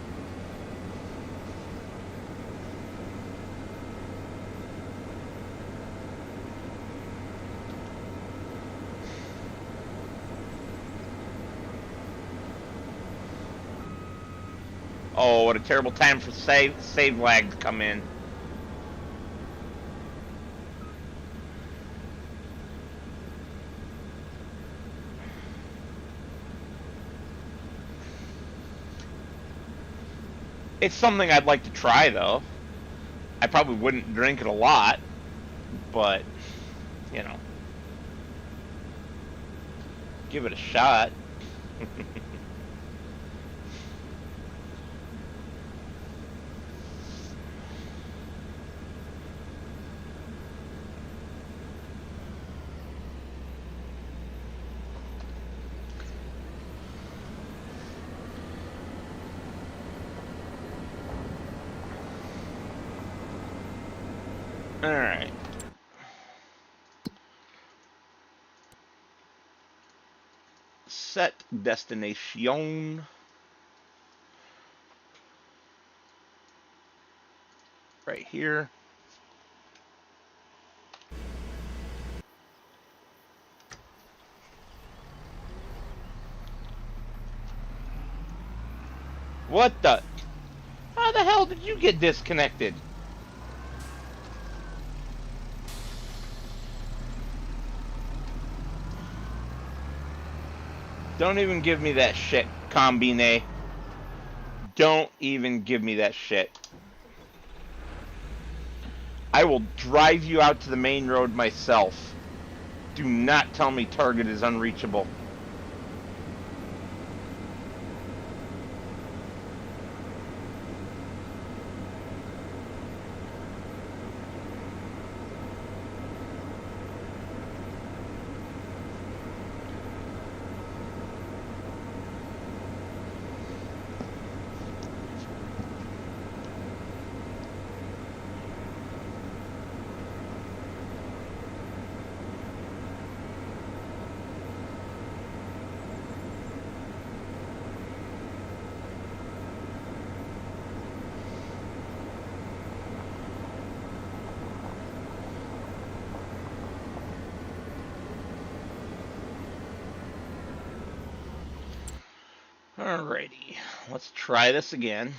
Oh, what a terrible time for save lag to come in. It's something I'd like to try, though. I probably wouldn't drink it a lot, but, you know, give it a shot. Alright. Set destination. Right here. What the? How the hell did you get disconnected? Don't even give me that shit, Combine. Don't even give me that shit. I will drive you out to the main road myself. Do not tell me target is unreachable. Alrighty, let's try this again.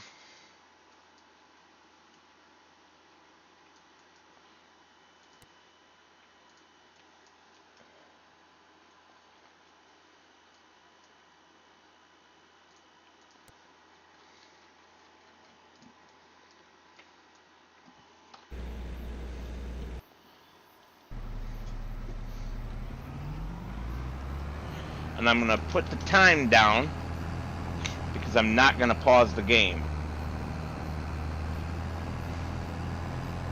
And I'm going to put the time down because I'm not going to pause the game.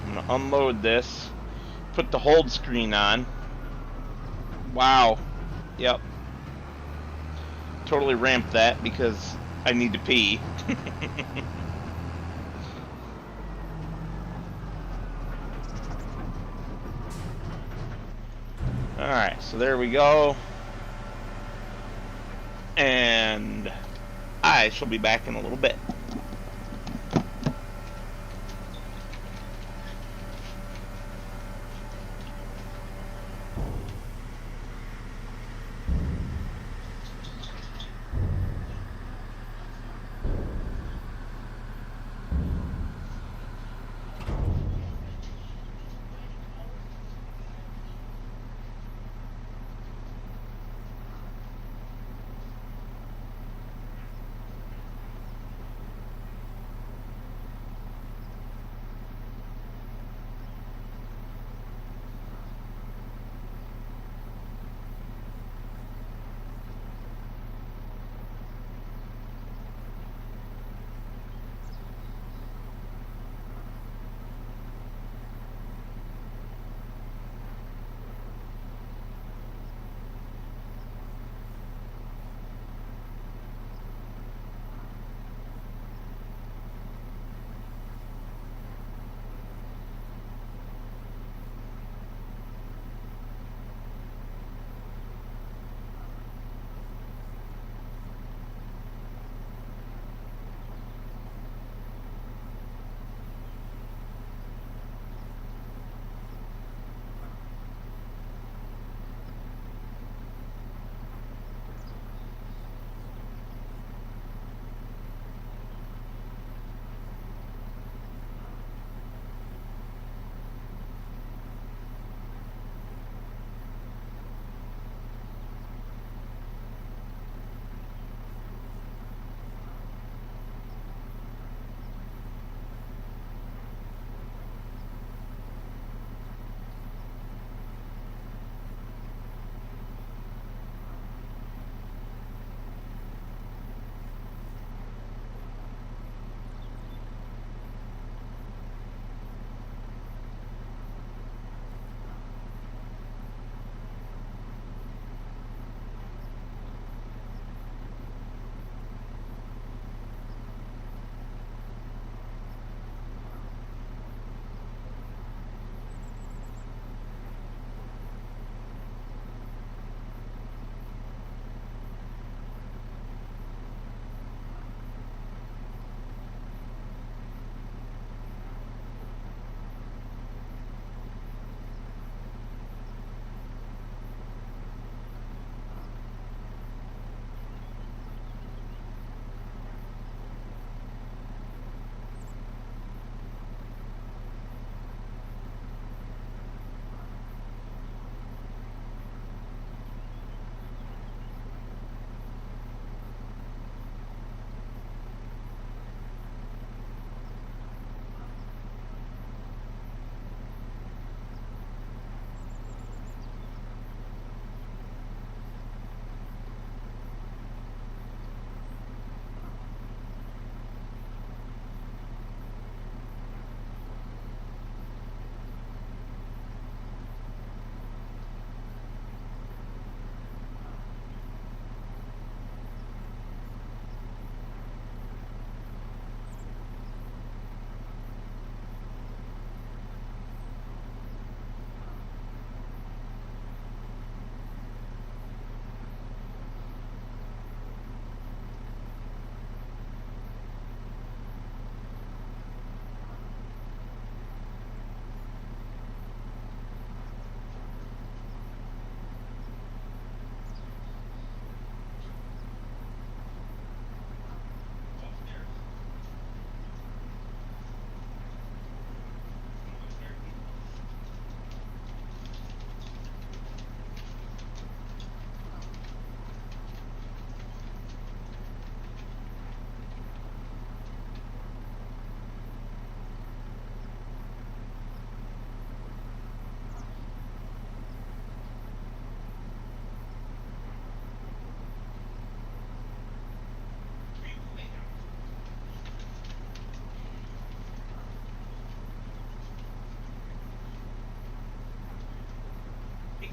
I'm going to unload this, put the hold screen on. Wow. Yep. Totally ramped that because I need to pee. Alright, so there we go. And I shall be back in a little bit.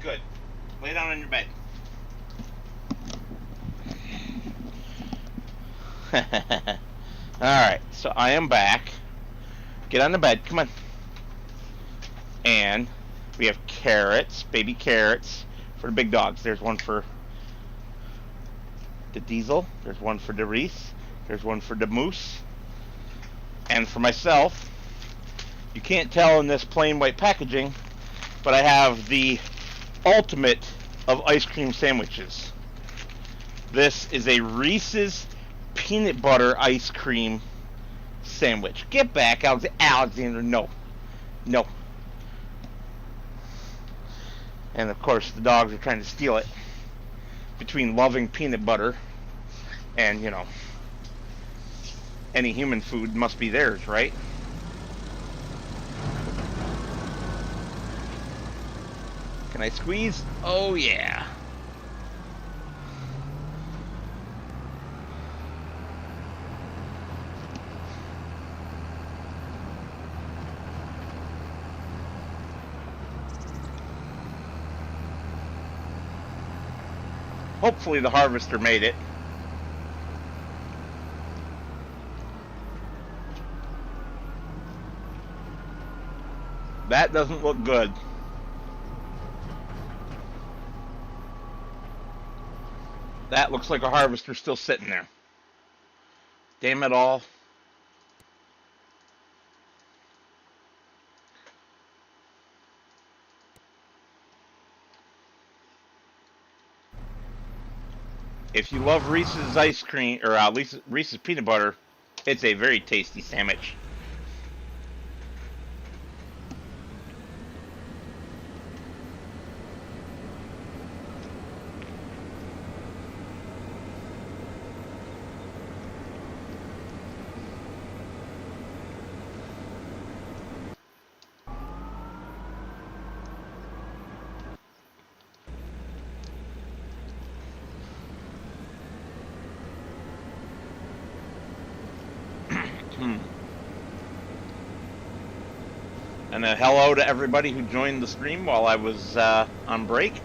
good. Lay down on your bed. Alright, so I am back. Get on the bed, come on. And we have carrots, baby carrots, for the big dogs. There's one for the Diesel, there's one for the Reese, there's one for the Moose, and for myself. You can't tell in this plain white packaging, but I have the ultimate of ice cream sandwiches. This is a Reese's peanut butter ice cream sandwich. Get back, Alexander. No. No. And of course, the dogs are trying to steal it. Between loving peanut butter and, you know, any human food must be theirs, right? Can I squeeze? Oh, yeah. Hopefully the harvester made it. That doesn't look good. That looks like a harvester still sitting there. Damn it all. If you love Reese's ice cream, or Reese's peanut butter, it's a very tasty sandwich. And a hello to everybody who joined the stream while I was on break.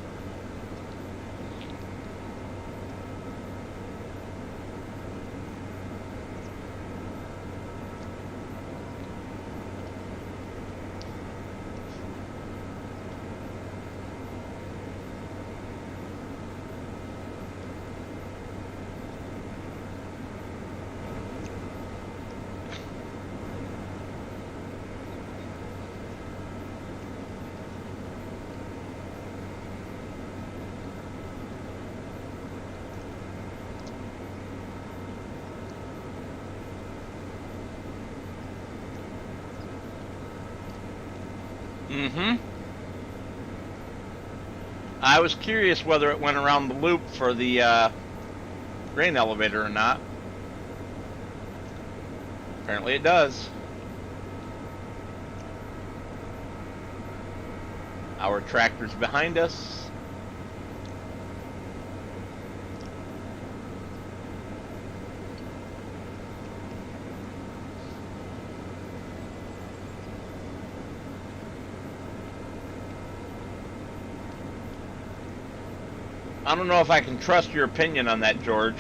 I was curious whether it went around the loop for the grain elevator or not. Apparently it does. Our tractor's behind us. I don't know if I can trust your opinion on that, George,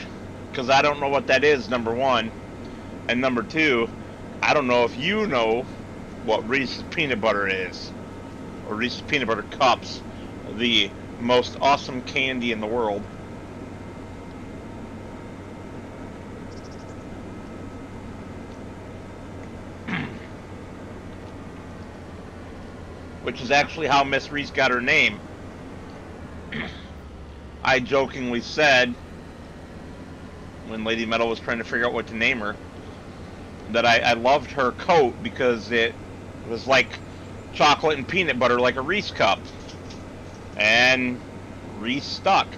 because I don't know what that is, number one. And number two, I don't know if you know what Reese's peanut butter is. Or Reese's peanut butter cups, the most awesome candy in the world. Which is actually how Miss Reese got her name. I jokingly said, when Lady Metal was trying to figure out what to name her, that I loved her coat because it was like chocolate and peanut butter, like a Reese cup. And Reese stuck.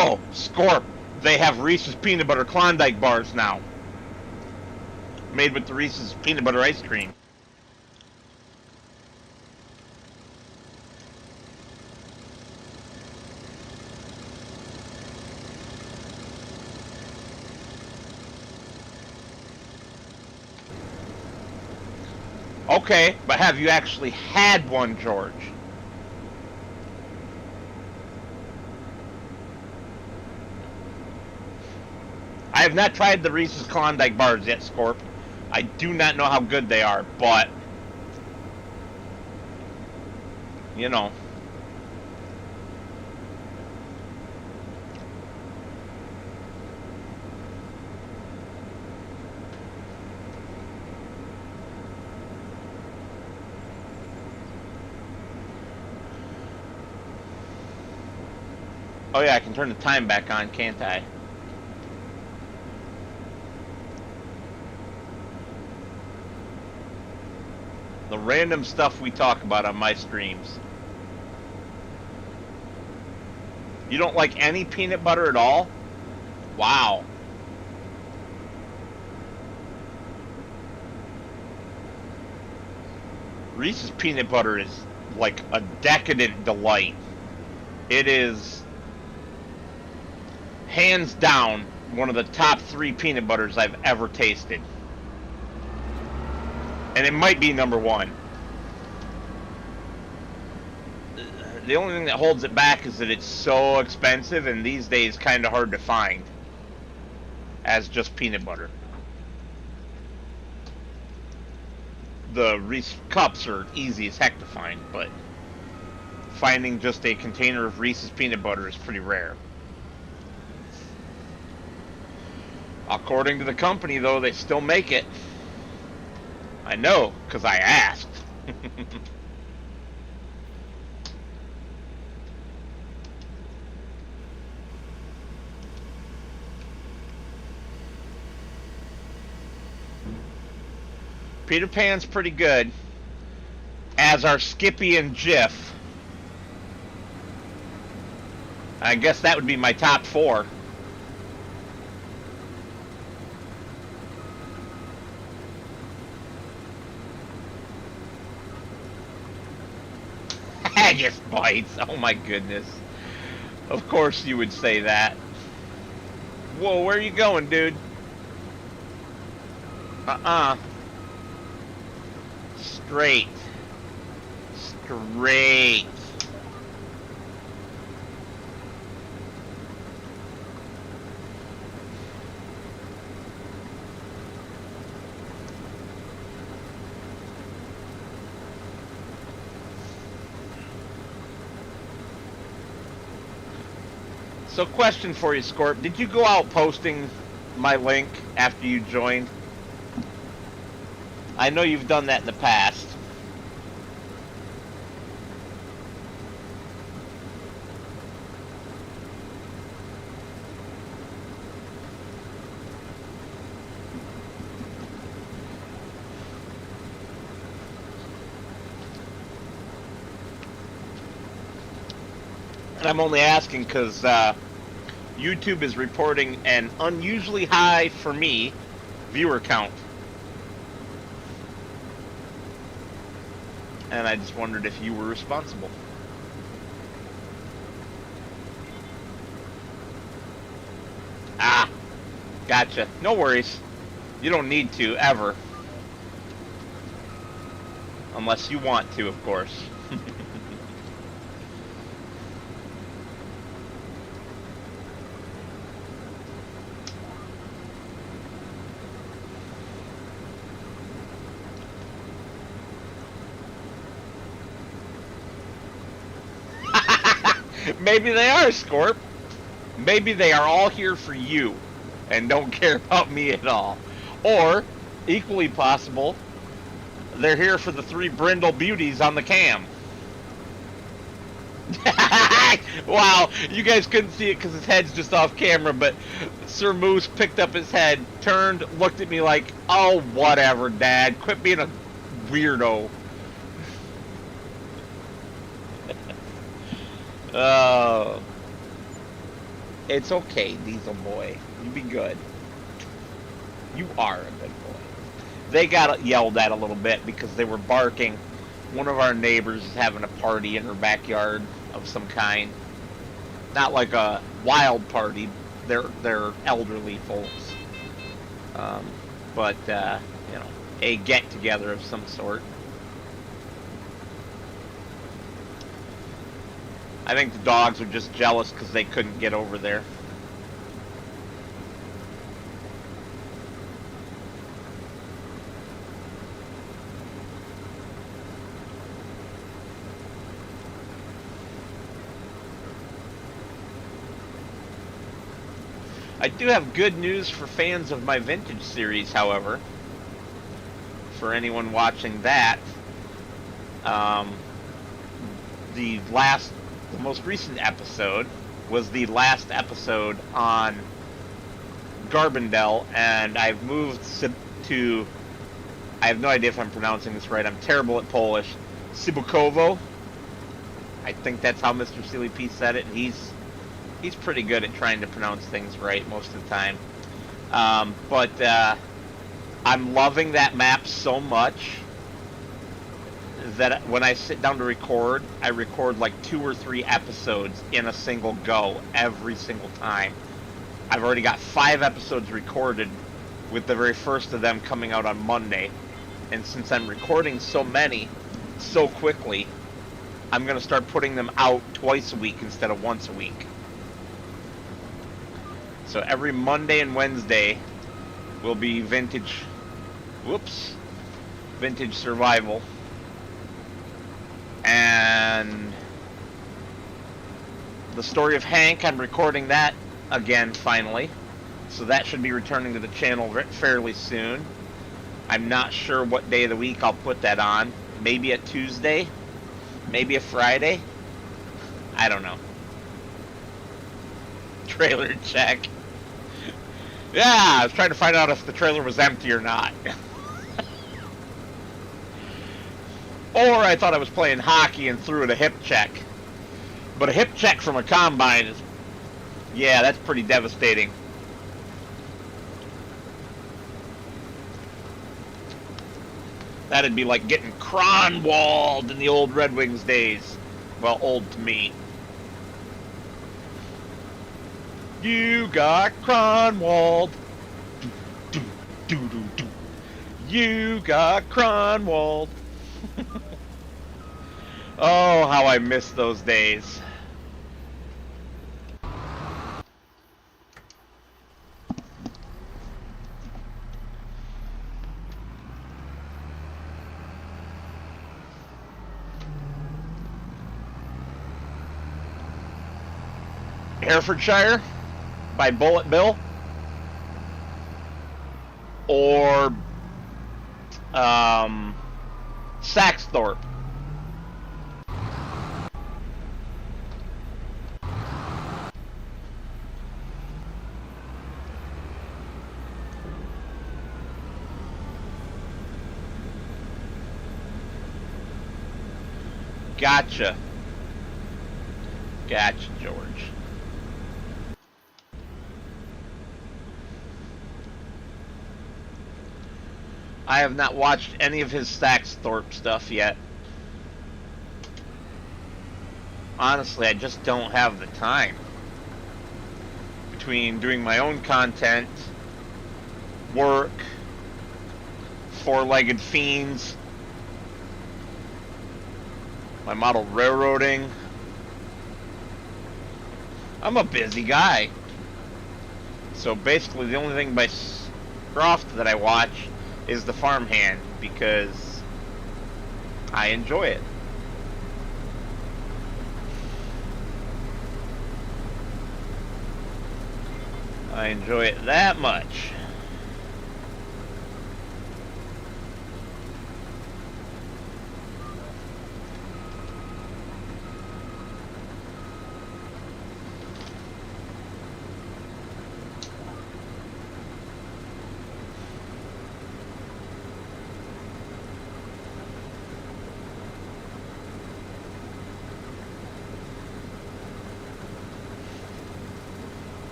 Oh, Scorp. They have Reese's Peanut Butter Klondike bars now. Made with the Reese's Peanut Butter ice cream. Okay, but have you actually had one, George? I have not tried the Reese's Klondike bars yet, Scorp. I do not know how good they are, but you know. Oh yeah, I can turn the time back on, can't I? The random stuff we talk about on my streams. You don't like any peanut butter at all? Wow. Reese's peanut butter is like a decadent delight. It is hands down one of the top 3 peanut butters I've ever tasted. And it might be number 1. The only thing that holds it back is that it's so expensive and these days kind of hard to find as just peanut butter. The Reese cups are easy as heck to find, but finding just a container of Reese's peanut butter is pretty rare. According to the company, though, they still make it. I know, because I asked. Peter Pan's pretty good, as are Skippy and Jif. I guess that would be my top 4. Haggis bites. Oh my goodness. Of course you would say that. Whoa, where are you going, dude? Straight. Straight. So question for you, Scorp. Did you go out posting my link after you joined? I know you've done that in the past. And I'm only asking because YouTube is reporting an unusually high, for me, viewer count. And I just wondered if you were responsible. Ah, gotcha. No worries. You don't need to, ever. Unless you want to, of course. Maybe they are, Scorp. Maybe they are all here for you and don't care about me at all. Or, equally possible, they're here for the 3 brindle beauties on the cam. Wow, you guys couldn't see it because his head's just off camera, but Sir Moose picked up his head, turned, looked at me like, oh, whatever, Dad. Quit being a weirdo. Oh. It's okay, Diesel Boy. You be good. You are a good boy. They got yelled at a little bit because they were barking. One of our neighbors is having a party in her backyard of some kind. Not like a wild party. They're elderly folks. Um, but you know, a get together of some sort. I think the dogs are just jealous because they couldn't get over there. I do have good news for fans of my vintage series, however. For anyone watching that, the most recent episode was the last episode on Garbindel, and I've moved to, I have no idea if I'm pronouncing this right, I'm terrible at Polish, Sibukovo. I think that's how Mr. Sealy P said it, and he's pretty good at trying to pronounce things right most of the time. But I'm loving that map so much that when I sit down to record, I record like 2 or 3 episodes in a single go every single time. I've already got 5 episodes recorded, with the very first of them coming out on Monday. And since I'm recording so many so quickly, I'm going to start putting them out twice a week instead of once a week. So every Monday and Wednesday will be vintage survival. And the story of Hank, I'm recording that again finally. So that should be returning to the channel fairly soon. I'm not sure what day of the week I'll put that on. Maybe a Tuesday? Maybe a Friday? I don't know. Trailer check. Yeah, I was trying to find out if the trailer was empty or not. Or I thought I was playing hockey and threw it a hip check. But a hip check from a combine is... yeah, that's pretty devastating. That'd be like getting Cronwalled in the old Red Wings days. Well, old to me. You got Cronwalled. You got Cronwalled. Oh, how I miss those days. Herefordshire by Bullet Bill, or Saxthorpe. Gotcha. Gotcha, George. I have not watched any of his Saxthorpe stuff yet. Honestly, I just don't have the time. Between doing my own content, work, four-legged fiends, my model railroading. I'm a busy guy. So basically the only thing by Croft that I watch is the Farmhand, because I enjoy it. I enjoy it that much.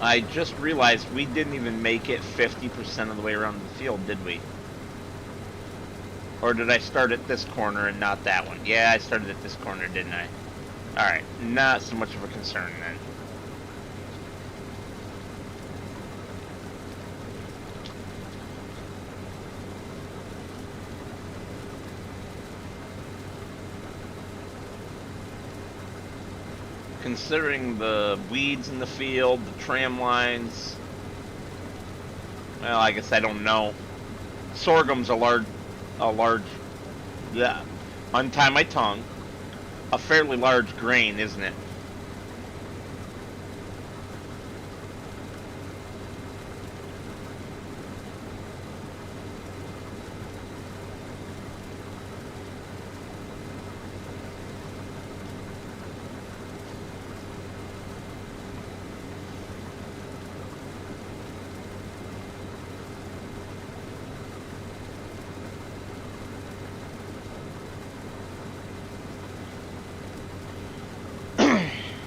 I just realized we didn't even make it 50% of the way around the field, did we? Or did I start at this corner and not that one? Yeah, I started at this corner, didn't I? Alright, not so much of a concern then. Considering the weeds in the field, the tram lines, well, I guess I don't know. Sorghum's yeah, untie my tongue, a fairly large grain, isn't it?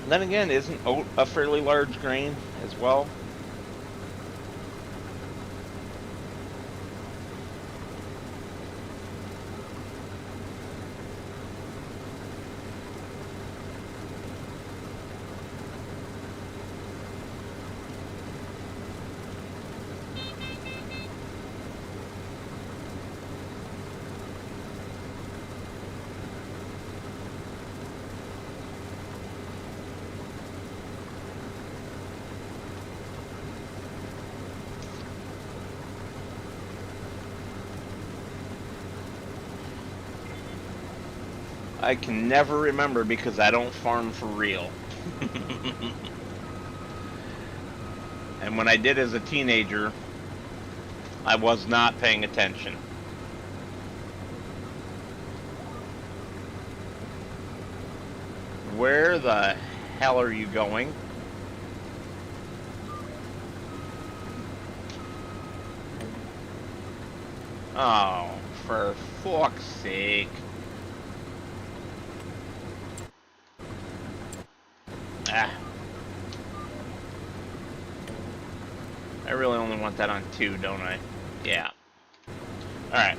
Then again, isn't oat a fairly large grain as well? I can never remember because I don't farm for real. And when I did as a teenager, I was not paying attention. Where the hell are you going? Oh, for fuck's sake. Ah. I really only want that on 2, don't I? Yeah. Alright.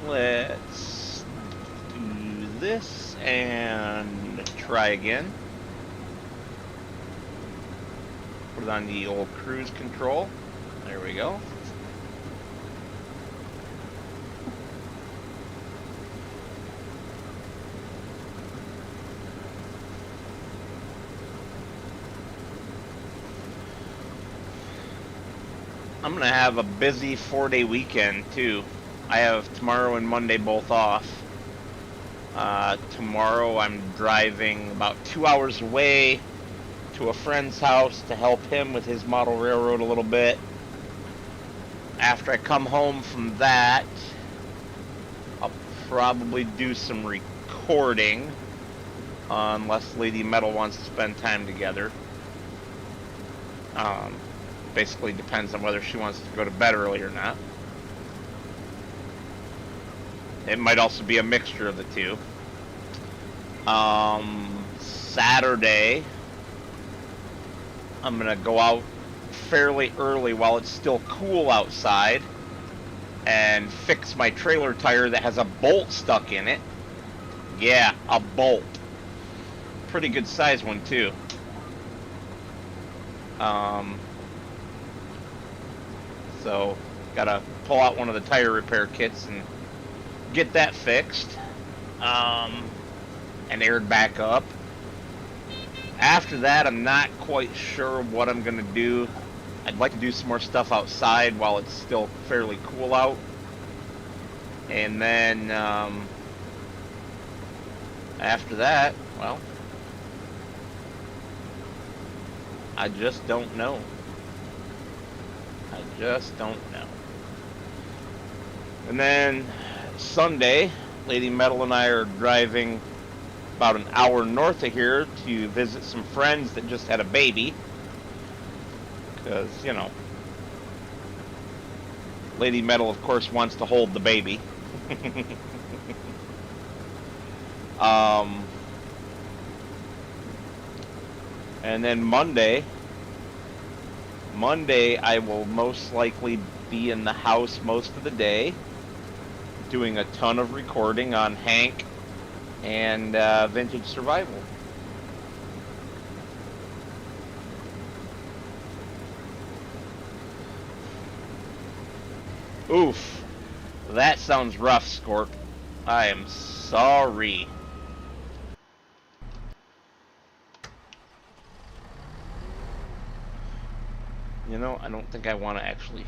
Let's do this and try again. Put it on the old cruise control. There we go. I'm going to have a busy 4-day weekend, too. I have tomorrow and Monday both off. Tomorrow I'm driving about 2 hours away to a friend's house to help him with his model railroad a little bit. After I come home from that, I'll probably do some recording, unless Lady Metal wants to spend time together. Basically depends on whether she wants to go to bed early or not. It might also be a mixture of the two. Saturday, I'm gonna go out fairly early while it's still cool outside and fix my trailer tire that has a bolt stuck in it. Yeah, a bolt. Pretty good size one too. So, gotta pull out one of the tire repair kits and get that fixed, and aired back up. After that, I'm not quite sure what I'm gonna do. I'd like to do some more stuff outside while it's still fairly cool out. And then, after that, well, I just don't know. I just don't know. And then Sunday, Lady Metal and I are driving about an hour north of here to visit some friends that just had a baby. Because, you know, Lady Metal, of course, wants to hold the baby. Um, and then Monday, I will most likely be in the house most of the day, doing a ton of recording on Hank and Vintage Survival. Oof, that sounds rough, Scorp. I am sorry. You know, I don't think I want to actually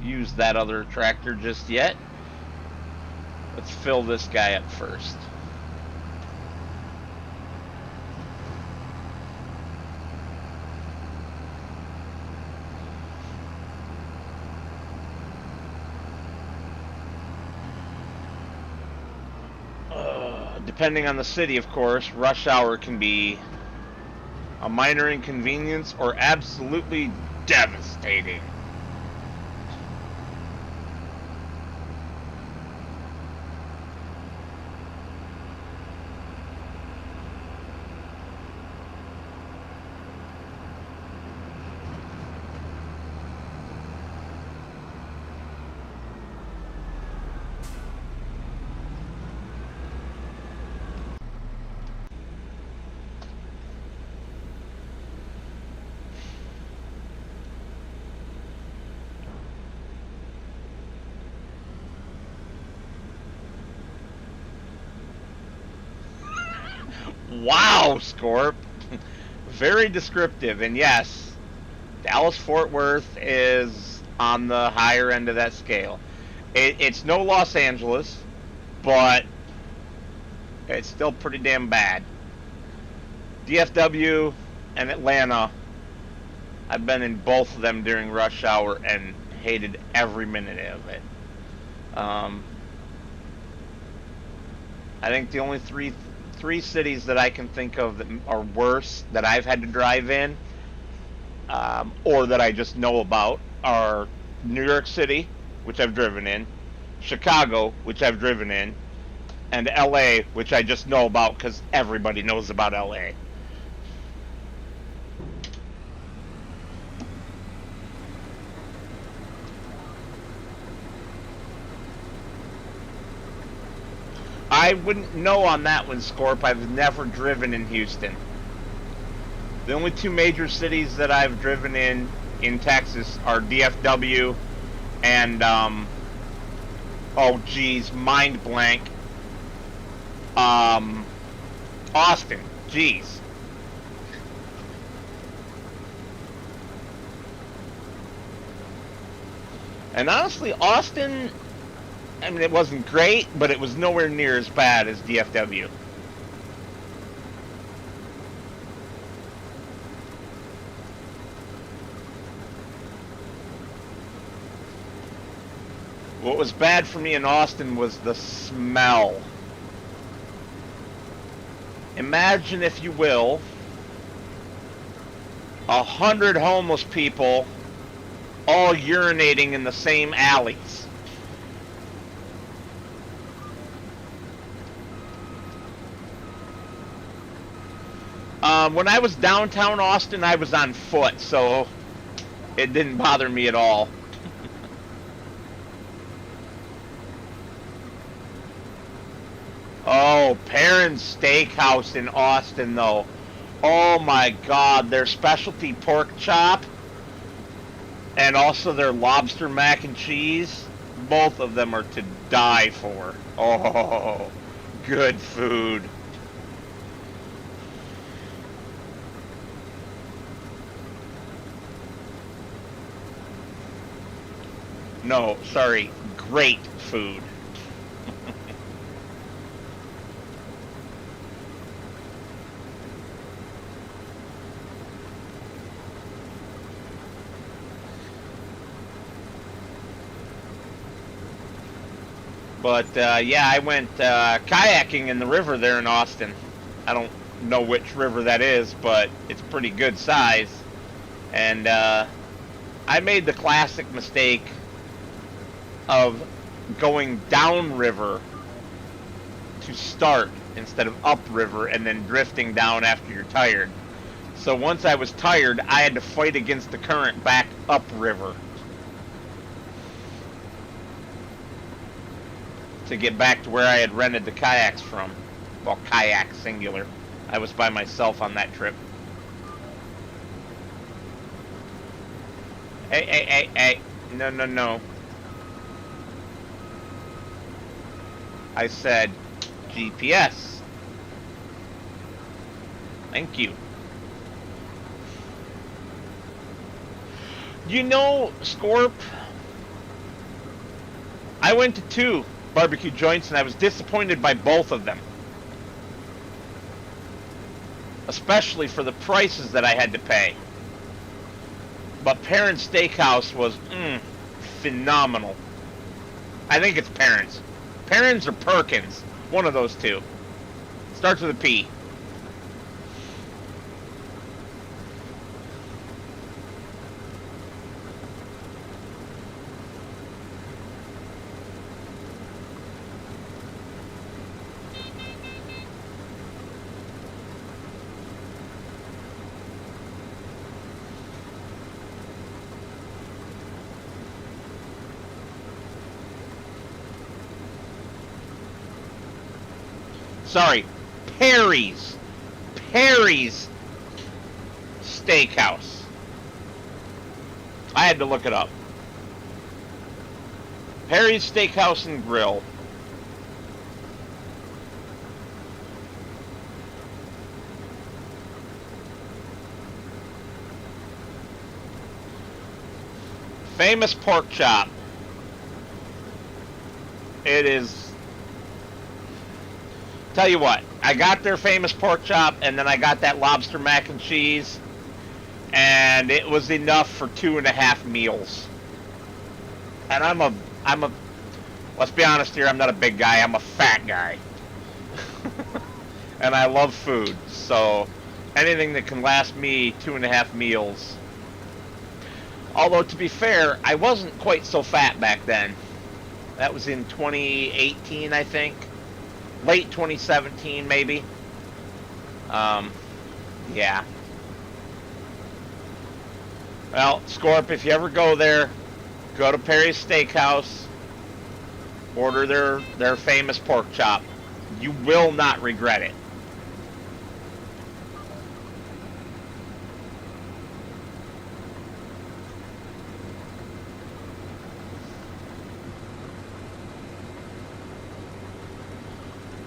use that other tractor just yet. Let's fill this guy up first. Depending on the city, of course, rush hour can be a minor inconvenience or absolutely devastating. Wow, Scorp. Very descriptive. And yes, Dallas-Fort Worth is on the higher end of that scale. It's no Los Angeles, but it's still pretty damn bad. DFW and Atlanta, I've been in both of them during rush hour and hated every minute of it. I think the only three cities that I can think of that are worse that I've had to drive in, or that I just know about, are New York City, which I've driven in, Chicago, which I've driven in, and LA, which I just know about because everybody knows about LA. I wouldn't know on that one, Scorp. I've never driven in Houston. The only two major cities that I've driven in Texas are DFW and, oh geez, mind blank, Austin. Geez. And honestly, Austin, I mean, it wasn't great, but it was nowhere near as bad as DFW. What was bad for me in Austin was the smell. Imagine, if you will, 100 homeless people all urinating in the same alleys. When I was downtown Austin, I was on foot, so it didn't bother me at all. Oh, Perrin's Steakhouse in Austin, though. Oh my God, their specialty pork chop and also their lobster mac and cheese, both of them are to die for. Oh, good food. No, sorry, great food. But yeah, I went kayaking in the river there in Austin. I don't know which river that is, but it's pretty good size. And I made the classic mistake of going downriver to start instead of upriver and then drifting down after you're tired. So once I was tired, I had to fight against the current back upriver to get back to where I had rented the kayaks from. Well, kayak singular. I was by myself on that trip. Hey. No. I said GPS. Thank you. You know, Scorp, I went to 2 barbecue joints and I was disappointed by both of them. Especially for the prices that I had to pay. But Parents Steakhouse was phenomenal. I think it's Parents. Parents or Perkins. One of those two. Starts with a P. Sorry, Perry's Steakhouse. I had to look it up. Perry's Steakhouse and Grill. Famous pork chop. It is. Tell you what, I got their famous pork chop, and then I got that lobster mac and cheese, and it was enough for 2.5 meals. And I'm a, let's be honest here, I'm not a big guy, I'm a fat guy. And I love food, so anything that can last me 2.5 meals. Although, to be fair, I wasn't quite so fat back then. That was in 2018, I think. Late 2017, maybe. Yeah. Well, Scorp, if you ever go there, go to Perry's Steakhouse. Order their famous pork chop. You will not regret it.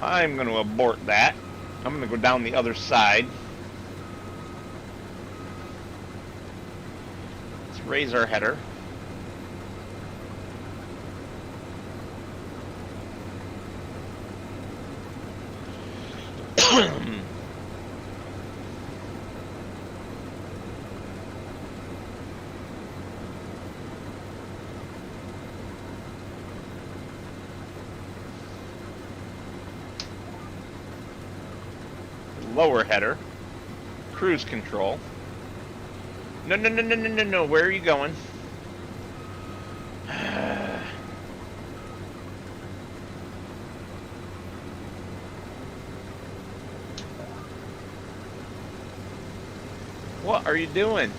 I'm going to abort that. I'm going to go down the other side. Let's raise our header. Lower header, cruise control. No, where are you going? What are you doing?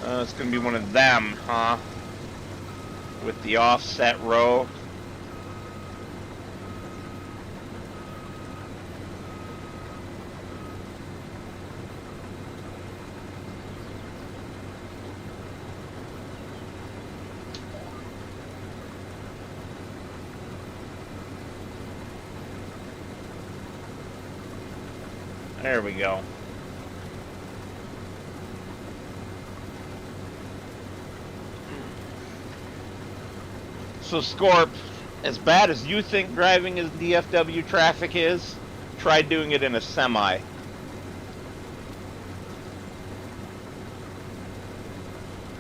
It's gonna be one of them, huh? With the offset row. There we go. So Scorp, as bad as you think driving as DFW traffic is, try doing it in a semi.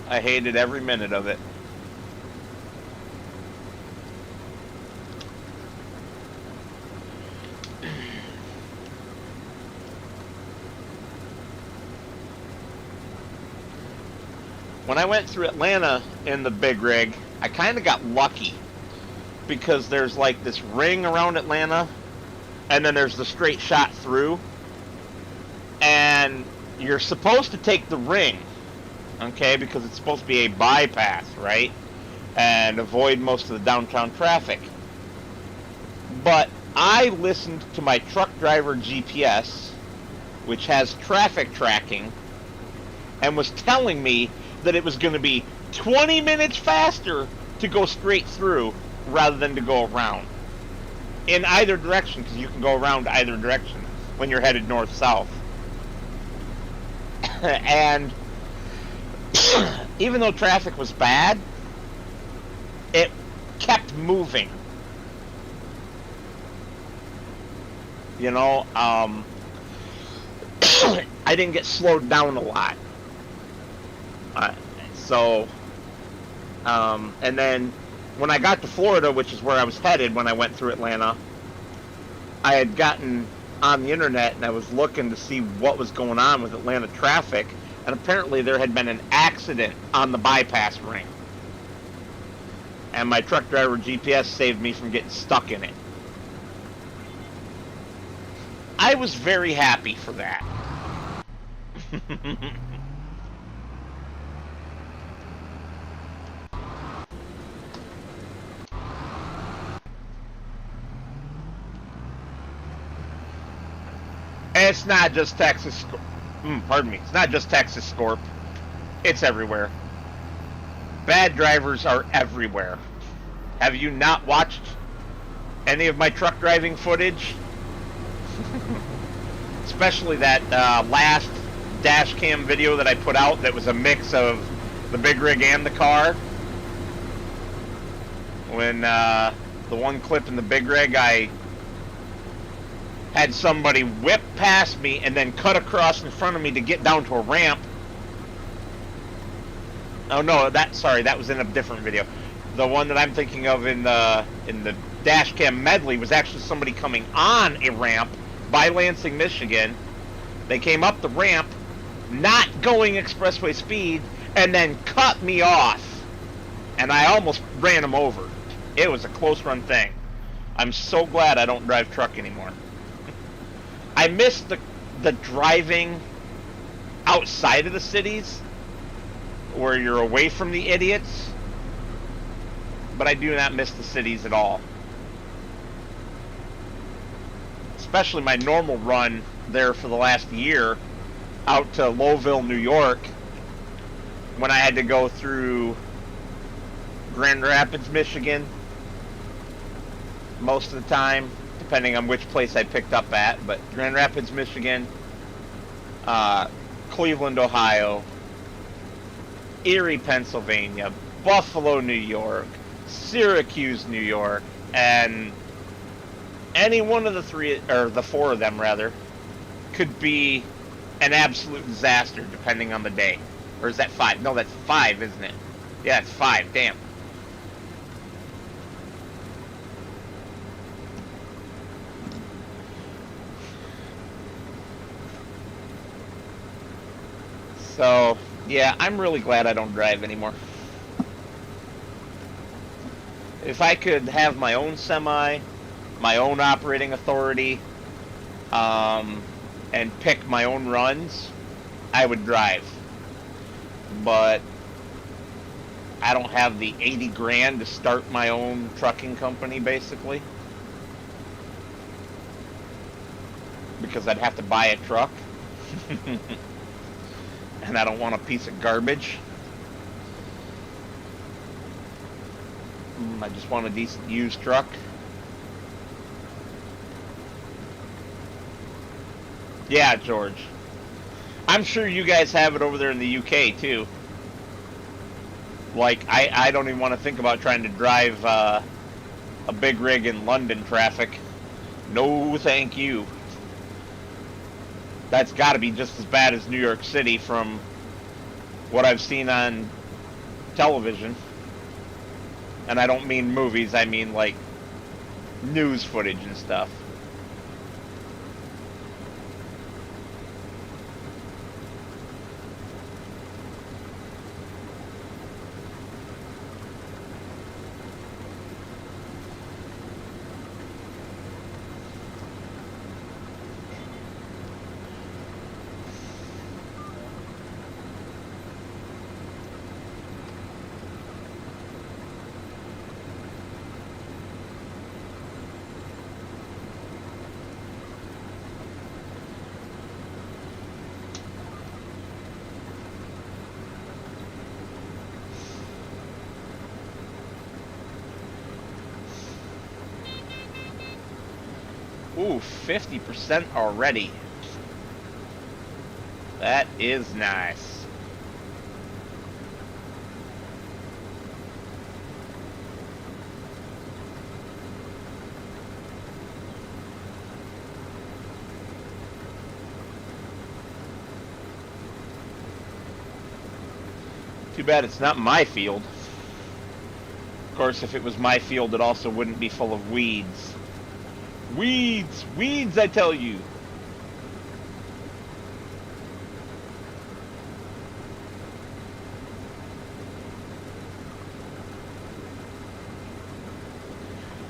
I hated every minute of it. When I went through Atlanta in the big rig, I kind of got lucky because there's like this ring around Atlanta, and then there's the straight shot through, and you're supposed to take the ring, okay, because it's supposed to be a bypass, right, and avoid most of the downtown traffic. But I listened to my truck driver GPS, which has traffic tracking, and was telling me that it was going to be 20 minutes faster to go straight through rather than to go around. In either direction, because you can go around either direction when you're headed north-south. And even though traffic was bad, it kept moving. You know, I didn't get slowed down a lot. And then when I got to Florida, which is where I was headed when I went through Atlanta, I had gotten on the internet and I was looking to see what was going on with Atlanta traffic, and apparently there had been an accident on the bypass ring. And my truck driver GPS saved me from getting stuck in it. I was very happy for that. It's not just Texas. Pardon me. It's not just Texas, Scorp. It's everywhere. Bad drivers are everywhere. Have you not watched any of my truck driving footage? Especially that last dash cam video that I put out that was a mix of the big rig and the car. When the one clip in the big rig, I had somebody whip past me and then cut across in front of me to get down to a ramp. Oh no, that was in a different video. The one that I'm thinking of in the dash cam medley was actually somebody coming on a ramp by Lansing, Michigan. They came up the ramp, not going expressway speed, and then cut me off. And I almost ran them over. It was a close run thing. I'm so glad I don't drive truck anymore. I miss the driving outside of the cities where you're away from the idiots, but I do not miss the cities at all. Especially my normal run there for the last year out to Lowville, New York, when I had to go through Grand Rapids, Michigan most of the time, depending on which place I picked up at, but Grand Rapids, Michigan, Cleveland, Ohio, Erie, Pennsylvania, Buffalo, New York, Syracuse, New York, and any one of the three, or the four of them rather, could be an absolute disaster depending on the day. Or is that 5? No, that's 5, isn't it? Yeah, it's 5, damn. So, yeah, I'm really glad I don't drive anymore. If I could have my own semi, my own operating authority, and pick my own runs, I would drive. But I don't have the 80 grand to start my own trucking company, basically. Because I'd have to buy a truck. And I don't want a piece of garbage. I just want a decent used truck. Yeah, George. I'm sure you guys have it over there in the UK, too. Like, I don't even want to think about trying to drive a big rig in London traffic. No, thank you. That's got to be just as bad as New York City from what I've seen on television. And I don't mean movies, I mean like news footage and stuff. Ooh, 50% already. That is nice. Too bad it's not my field. Of course, if it was my field, it also wouldn't be full of weeds. Weeds! Weeds, I tell you!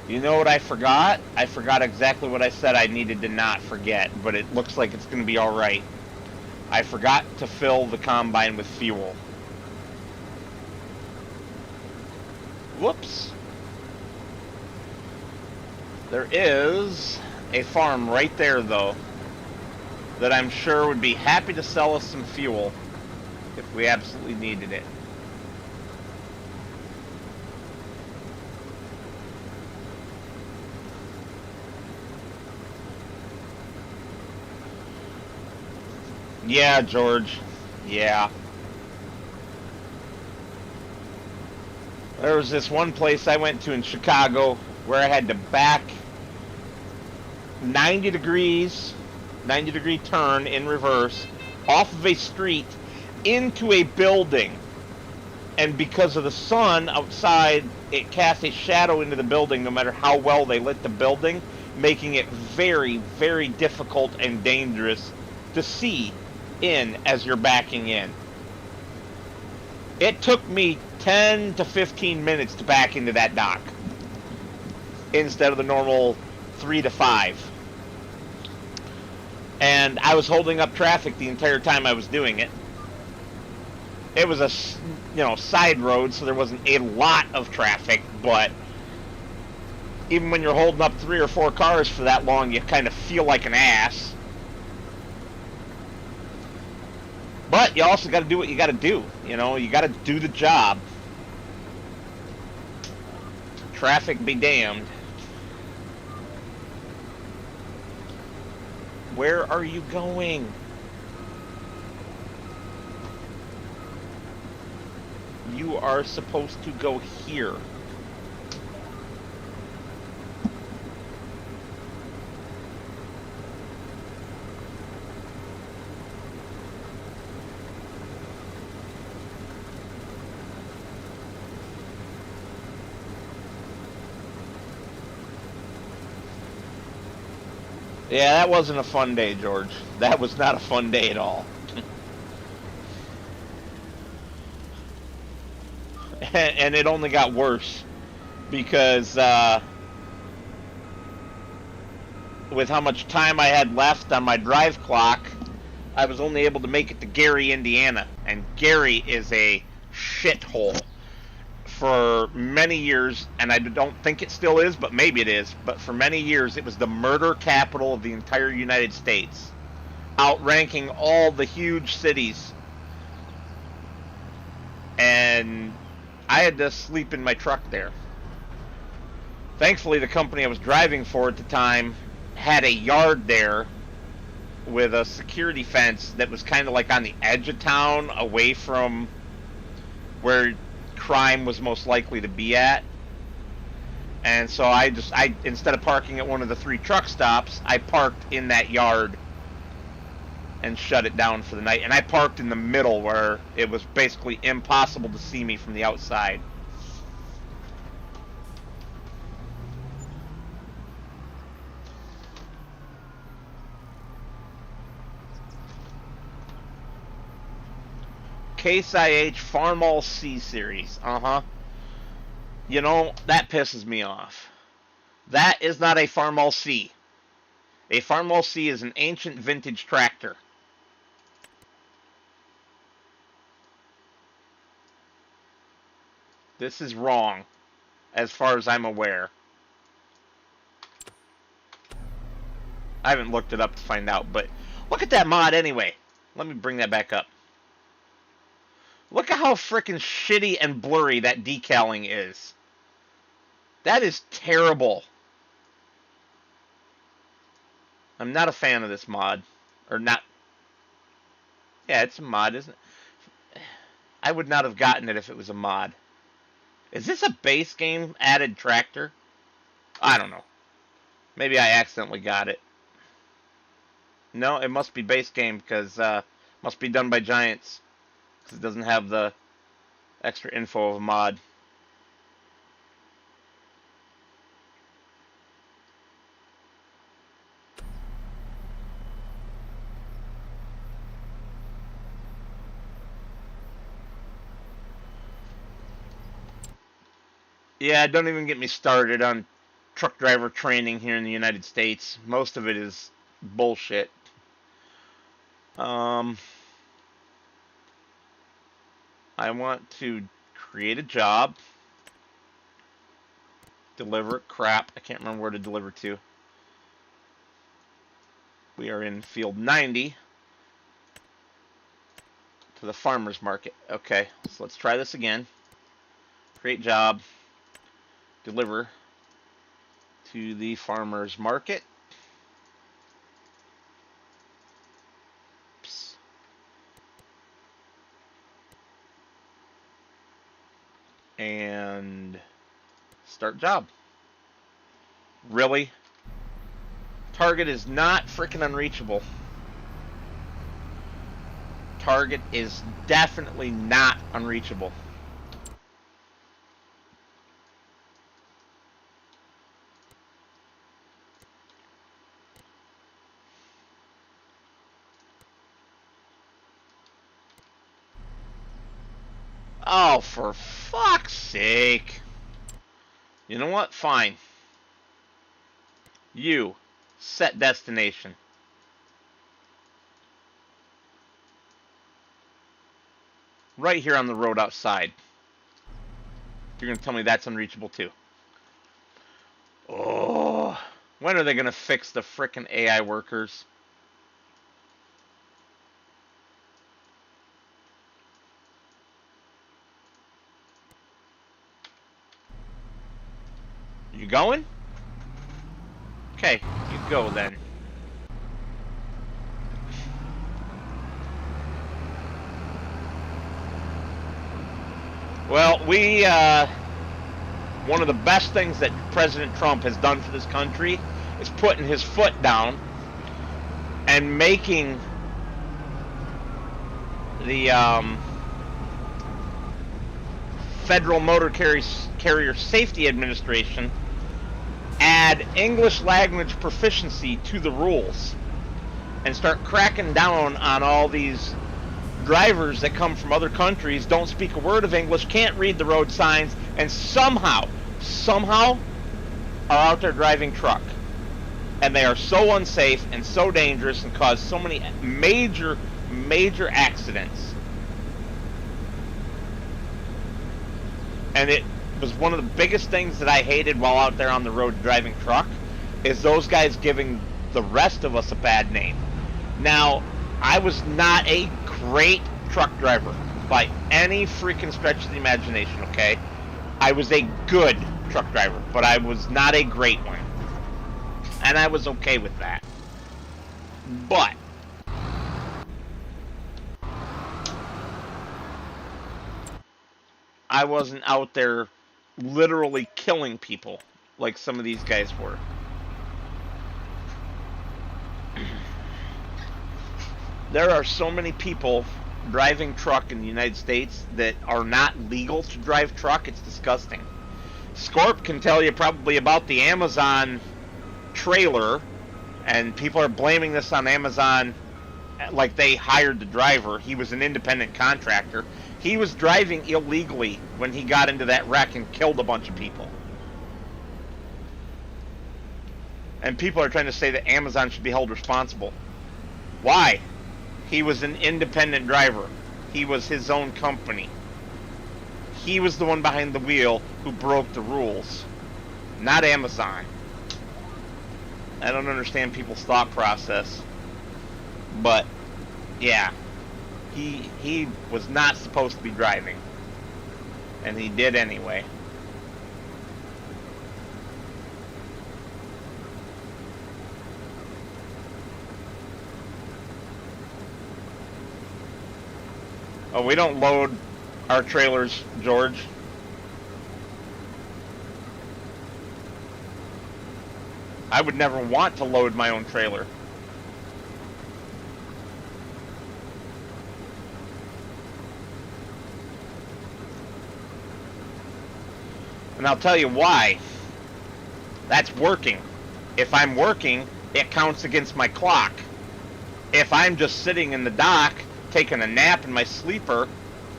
You know what I forgot? I forgot exactly what I said I needed to not forget, but it looks like it's going to be alright. I forgot to fill the combine with fuel. Whoops. There is a farm right there, though, that I'm sure would be happy to sell us some fuel if we absolutely needed it. Yeah, George. Yeah. There was this one place I went to in Chicago where I had to back 90 degrees, 90-degree turn in reverse off of a street into a building. And because of the sun outside, it cast a shadow into the building no matter how well they lit the building, making it very, very difficult and dangerous to see in as you're backing in. It took me 10 to 15 minutes to back into that dock instead of the normal 3 to 5. And I was holding up traffic the entire time I was doing it. It was a, side road, so there wasn't a lot of traffic, but even when you're holding up 3 or 4 cars for that long, you kind of feel like an ass. But you also got to do what you got to do. You got to do the job. Traffic be damned. Where are you going? You are supposed to go here. Yeah, that wasn't a fun day, George. That was not a fun day at all. And it only got worse because with how much time I had left on my drive clock, I was only able to make it to Gary, Indiana. And Gary is a shithole. For many years, and I don't think it still is, but maybe it is, but for many years it was the murder capital of the entire United States, outranking all the huge cities. And I had to sleep in my truck there. Thankfully, the company I was driving for at the time had a yard there with a security fence that was kind of like on the edge of town, away from where crime was most likely to be at. And so I instead of parking at one of the 3 truck stops, I parked in that yard and shut it down for the night. And I parked in the middle where it was basically impossible to see me from the outside. Case IH Farmall C series. That pisses me off. That is not a Farmall C. A Farmall C is an ancient vintage tractor. This is wrong, as far as I'm aware. I haven't looked it up to find out, but look at that mod anyway. Let me bring that back up. Look at how frickin' shitty and blurry that decaling is. That is terrible. I'm not a fan of this mod. Or not. Yeah, it's a mod, isn't it? I would not have gotten it if it was a mod. Is this a base game added tractor? I don't know. Maybe I accidentally got it. No, it must be base game because must be done by Giants because it doesn't have the extra info of a mod. Yeah, don't even get me started on truck driver training here in the United States. Most of it is bullshit. I want to create a job, deliver it. Crap, I can't remember where to deliver to. We are in field 90 to the farmer's market. Okay, so let's try this again. Create job, deliver to the farmer's market. Oops. And start job. Really? Target is not freaking unreachable. Target is definitely not unreachable. Oh, for fuck's sake. You know what? Fine. You set destination. Right here on the road outside. You're going to tell me that's unreachable too. Oh, when are they going to fix the frickin' AI workers? You going? Okay, you go then. Well, one of the best things that President Trump has done for this country is putting his foot down and making the Federal Motor Carrier Safety Administration add English language proficiency to the rules and start cracking down on all these drivers that come from other countries, don't speak a word of English, can't read the road signs, and somehow are out there driving truck. And they are so unsafe and so dangerous and cause so many major accidents. And it was one of the biggest things that I hated while out there on the road driving truck is those guys giving the rest of us a bad name. Now, I was not a great truck driver by any freaking stretch of the imagination, okay? I was a good truck driver, but I was not a great one. And I was okay with that. But I wasn't out there literally killing people like some of these guys were. There are so many people driving truck in the United States that are not legal to drive truck. It's disgusting. Scorp can tell you probably about the Amazon trailer, and people are blaming this on Amazon like they hired the driver. He was an independent contractor. He was driving illegally when he got into that wreck and killed a bunch of people. And people are trying to say that Amazon should be held responsible. Why? He was an independent driver. He was his own company. He was the one behind the wheel who broke the rules, not Amazon. I don't understand people's thought process. But, yeah. He was not supposed to be driving. And he did anyway. Oh, we don't load our trailers, George. I would never want to load my own trailer. And I'll tell you why. That's working. If I'm working, it counts against my clock. If I'm just sitting in the dock, taking a nap in my sleeper,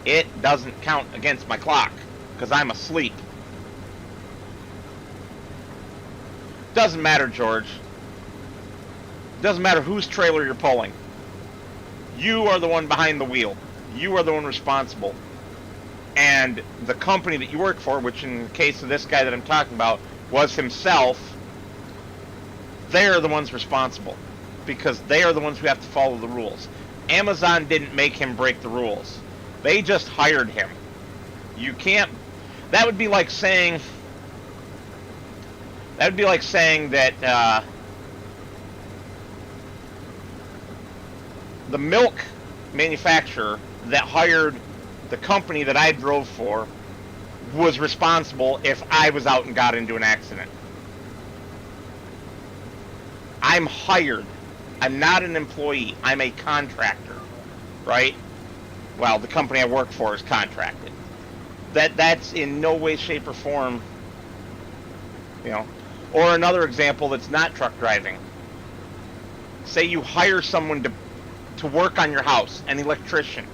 it doesn't count against my clock, because I'm asleep. Doesn't matter, George. Doesn't matter whose trailer you're pulling. You are the one behind the wheel. You are the one responsible. And the company that you work for, which in the case of this guy that I'm talking about was himself, they're the ones responsible, because they are the ones who have to follow the rules. Amazon didn't make him break the rules. They just hired him. You can't... That would be like saying... that the milk manufacturer that hired the company that I drove for was responsible if I was out and got into an accident. I'm hired. I'm not an employee. I'm a contractor, right? Well, the company I work for is contracted. That's in no way, shape, or form, you know. Or another example that's not truck driving. Say you hire someone to work on your house, an electrician.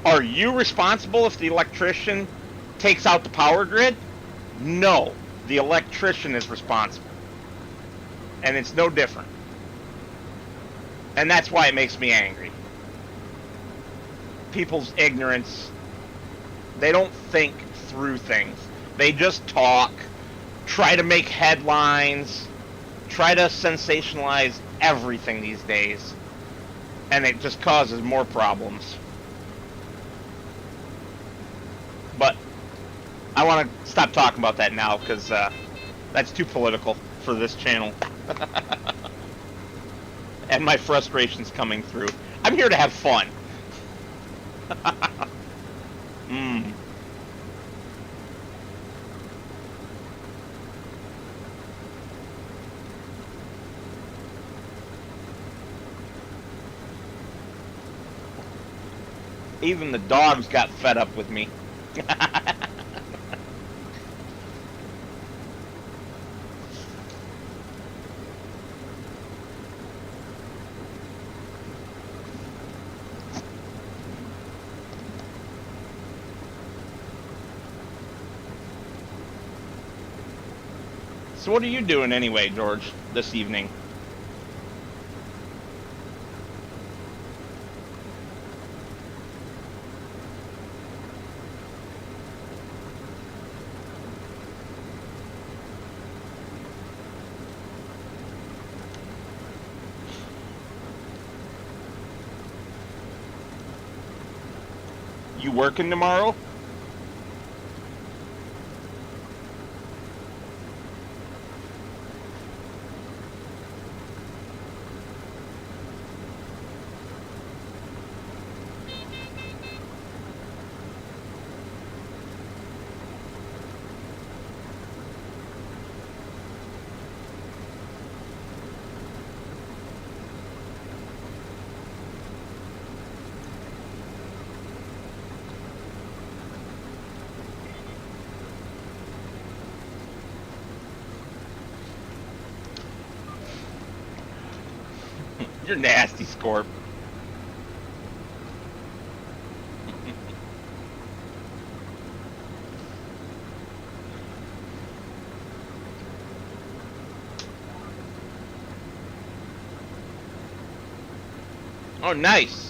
Are you responsible if the electrician takes out the power grid? No, the electrician is responsible. And it's no different. And that's why it makes me angry. People's ignorance. They don't think through things. They just talk, try to make headlines, try to sensationalize everything these days. And it just causes more problems. But I want to stop talking about that now, because that's too political for this channel. And my frustration's coming through. I'm here to have fun. Even the dogs got fed up with me. So what are you doing anyway, George, this evening? You working tomorrow? You're nasty, Scorp. Oh, nice.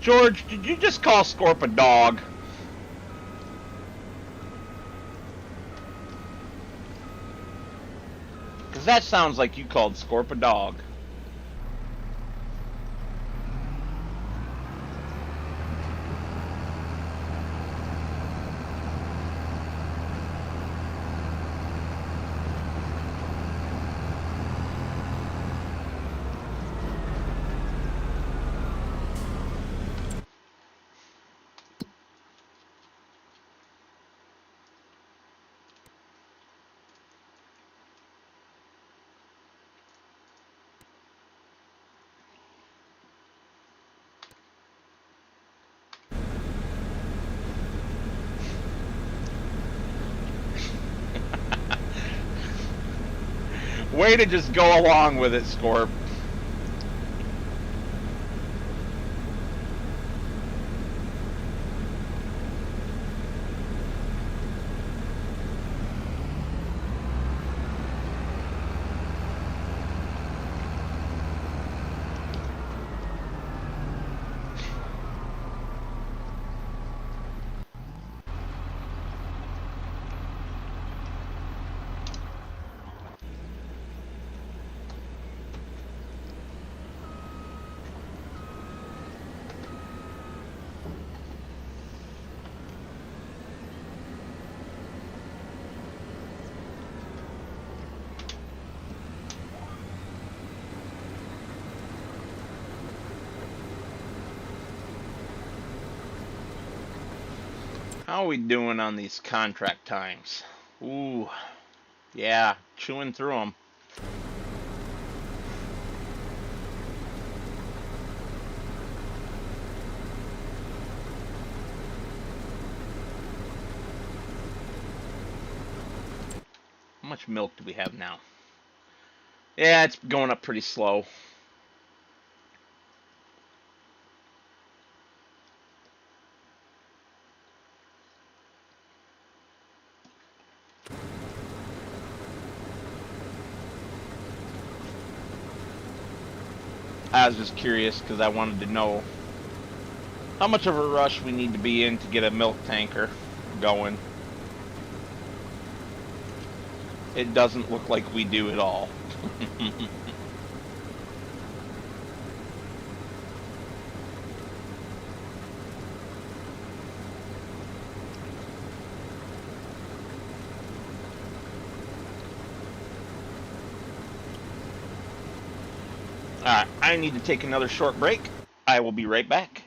George, did you just call Scorp a dog? Because that sounds like you called Scorp a dog. Way to just go along with it, Scorp. How are we doing on these contract times? Ooh, yeah, chewing through them. How much milk do we have now? Yeah, it's going up pretty slow. I was just curious because I wanted to know how much of a rush we need to be in to get a milk tanker going. It doesn't look like we do at all. Alright, I need to take another short break. I will be right back.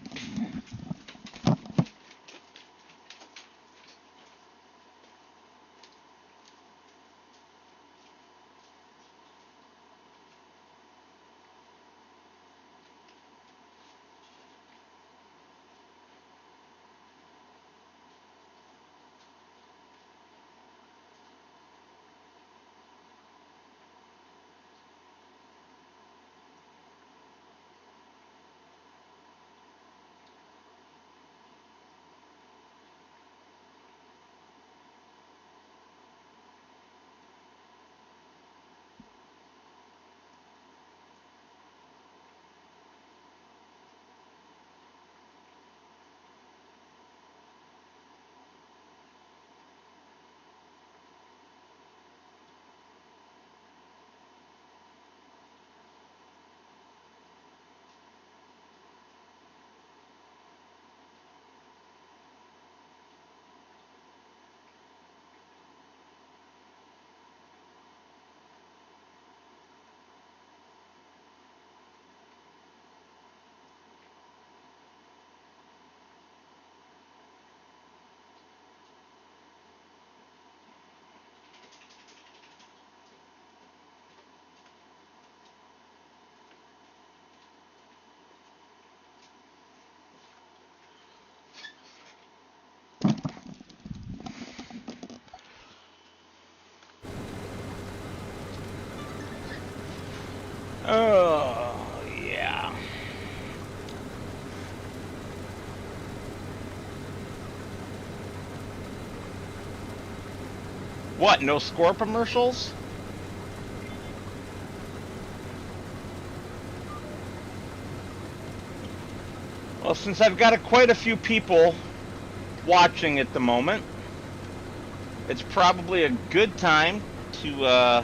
Oh, yeah. What, no Score commercials? Well, since I've got quite a few people watching at the moment, it's probably a good time to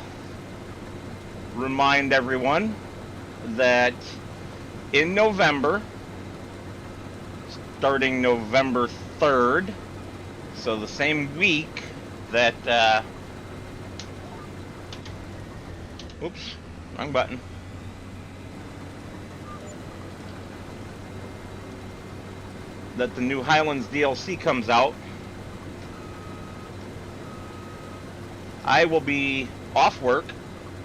remind everyone that in November, starting November 3rd, so the same week that, oops, wrong button. That the new Highlands DLC comes out, I will be off work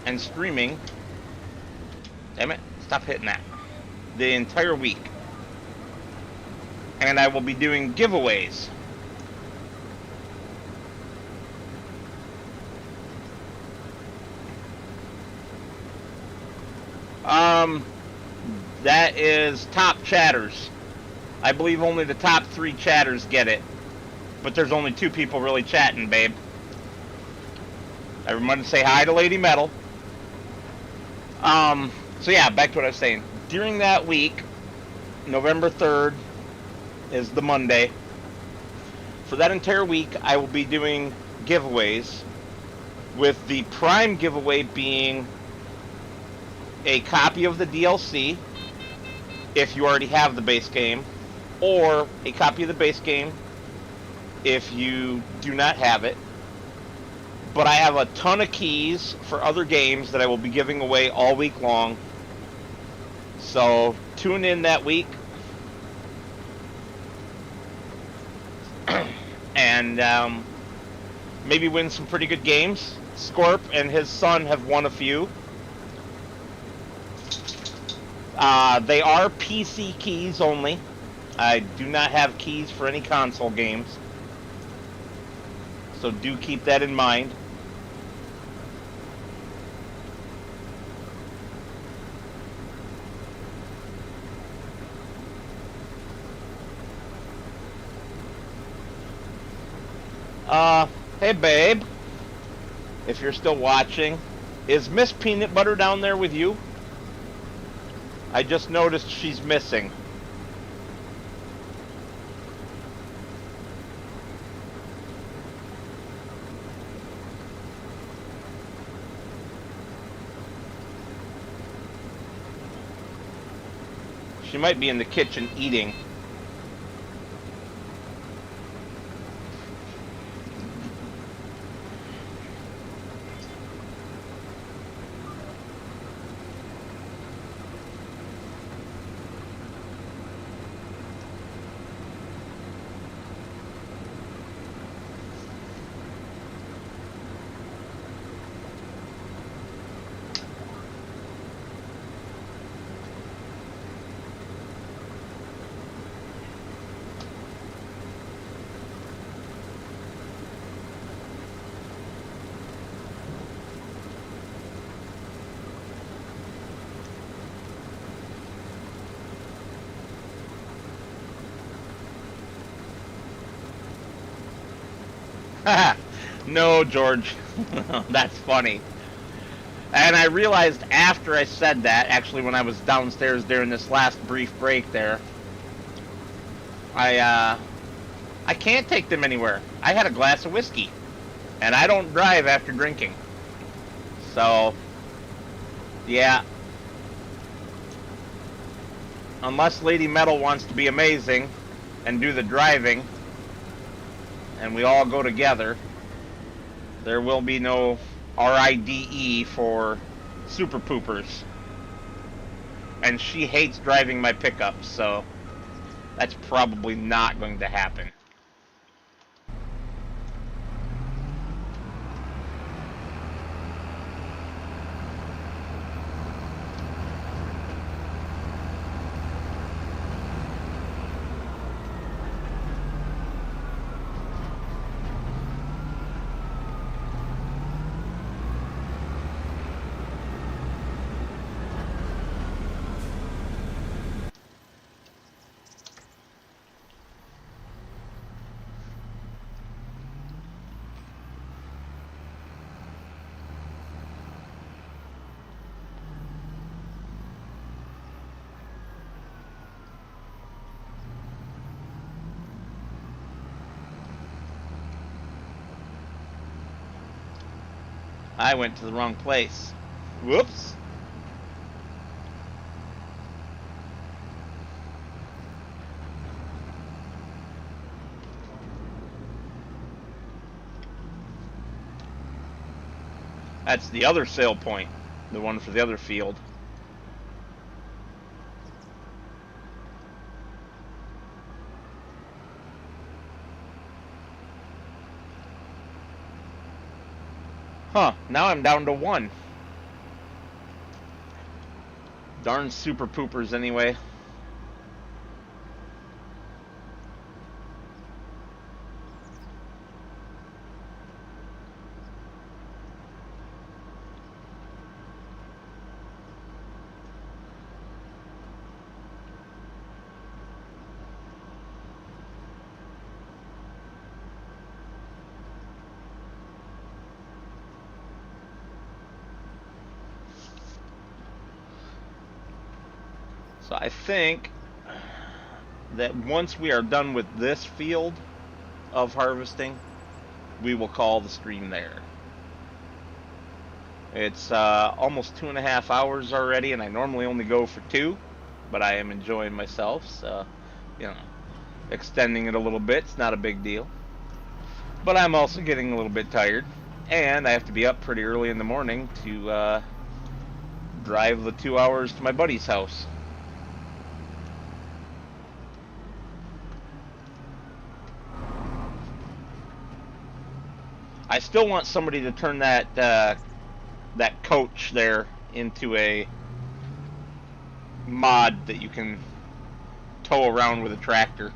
and streaming. Damn it, stop hitting that. The entire week. And I will be doing giveaways. That is top chatters. I believe only the top 3 chatters get it. But there's only 2 people really chatting, babe. I wanted to say hi to Lady Metal. So yeah, back to what I was saying. During that week, November 3rd is the Monday. For that entire week, I will be doing giveaways, with the prime giveaway being a copy of the DLC, if you already have the base game, or a copy of the base game if you do not have it. But I have a ton of keys for other games that I will be giving away all week long. So tune in that week. And maybe win some pretty good games. Scorp and his son have won a few. They are PC keys only. I do not have keys for any console games. So do keep that in mind. Hey babe, if you're still watching, is Miss Peanut Butter down there with you? I just noticed she's missing. She might be in the kitchen eating. No, George. That's funny. And I realized after I said that, actually when I was downstairs during this last brief break there, I can't take them anywhere. I had a glass of whiskey. And I don't drive after drinking. So, yeah. Unless Lady Metal wants to be amazing and do the driving, and we all go together, there will be no RIDE for Super Poopers. And she hates driving my pickup, so that's probably not going to happen. I went to the wrong place. Whoops. That's the other sale point. The one for the other field. Huh, now I'm down to 1. Darn super poopers anyway. So I think that once we are done with this field of harvesting, we will call the stream there. It's almost 2.5 hours already, and I normally only go for 2, but I am enjoying myself, so, you know, extending it a little bit, it's not a big deal. But I'm also getting a little bit tired, and I have to be up pretty early in the morning to drive the 2 hours to my buddy's house. I still want somebody to turn that that coach there into a mod that you can tow around with a tractor.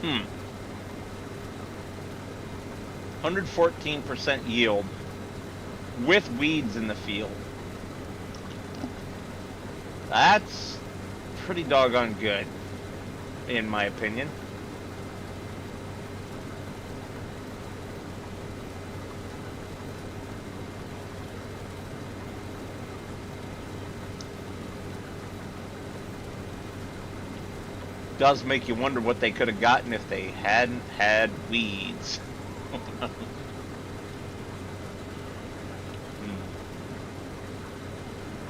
Hmm. 114% yield with weeds in the field. That's pretty doggone good, in my opinion. Does make you wonder what they could have gotten if they hadn't had weeds.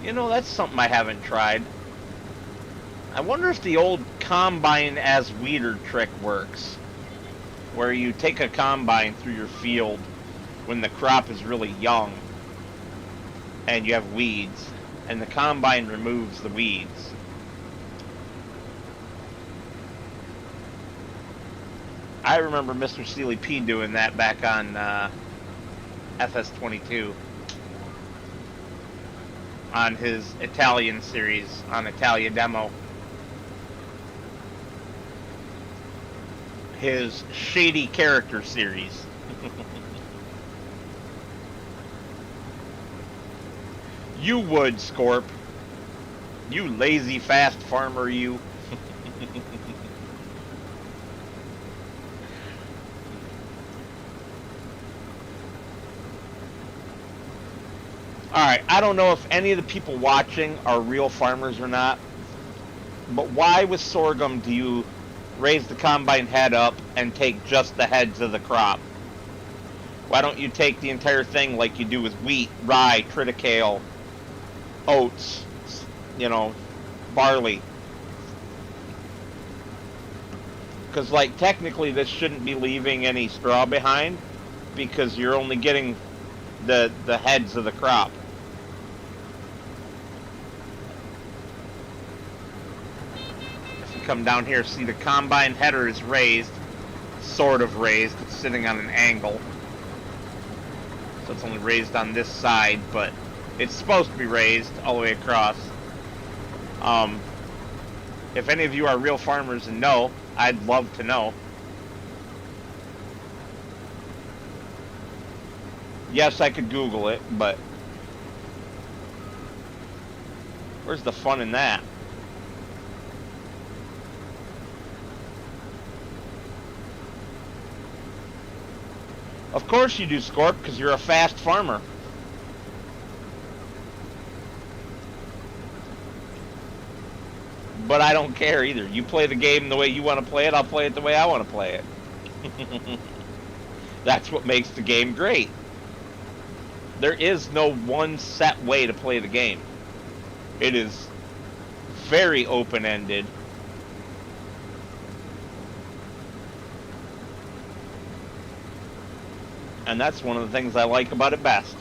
You know, that's something I haven't tried. I wonder if the old combine as weeder trick works, where you take a combine through your field when the crop is really young and you have weeds, and the combine removes the weeds. I remember Mr. Steely P doing that back on FS25 on his Italian series, on Italia Demo. His shady character series. You would, Scorp. You lazy fast farmer, you. Alright, I don't know if any of the people watching are real farmers or not, but why with sorghum do you raise the combine head up and take just the heads of the crop? Why don't you take the entire thing like you do with wheat, rye, triticale, oats, you know, barley, Because, like, technically this shouldn't be leaving any straw behind because you're only getting the heads of the crop. If you come down here, see the combine header is raised, sort of raised. It's sitting on an angle. So it's only raised on this side, but it's supposed to be raised all the way across. If any of you are real farmers and know, I'd love to know. Yes, I could Google it, but where's the fun in that? Of course you do, Scorp, because you're a fast farmer. But I don't care either. You play the game the way you want to play it, I'll play it the way I want to play it. That's what makes the game great. There is no one set way to play the game. It is very open-ended. And that's one of the things I like about it best.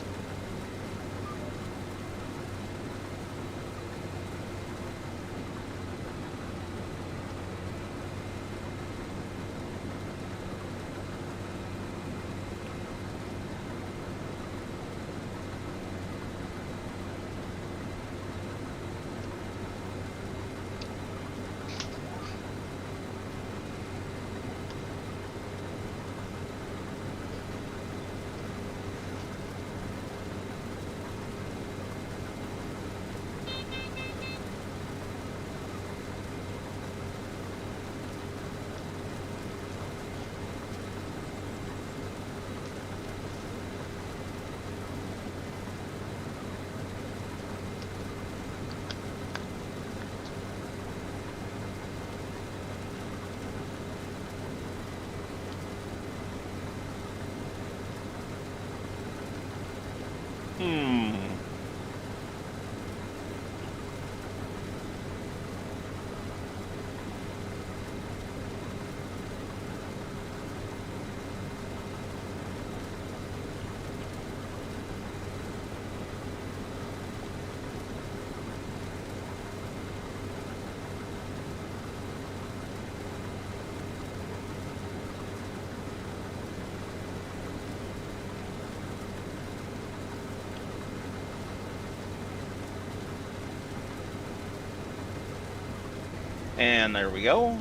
And there we go.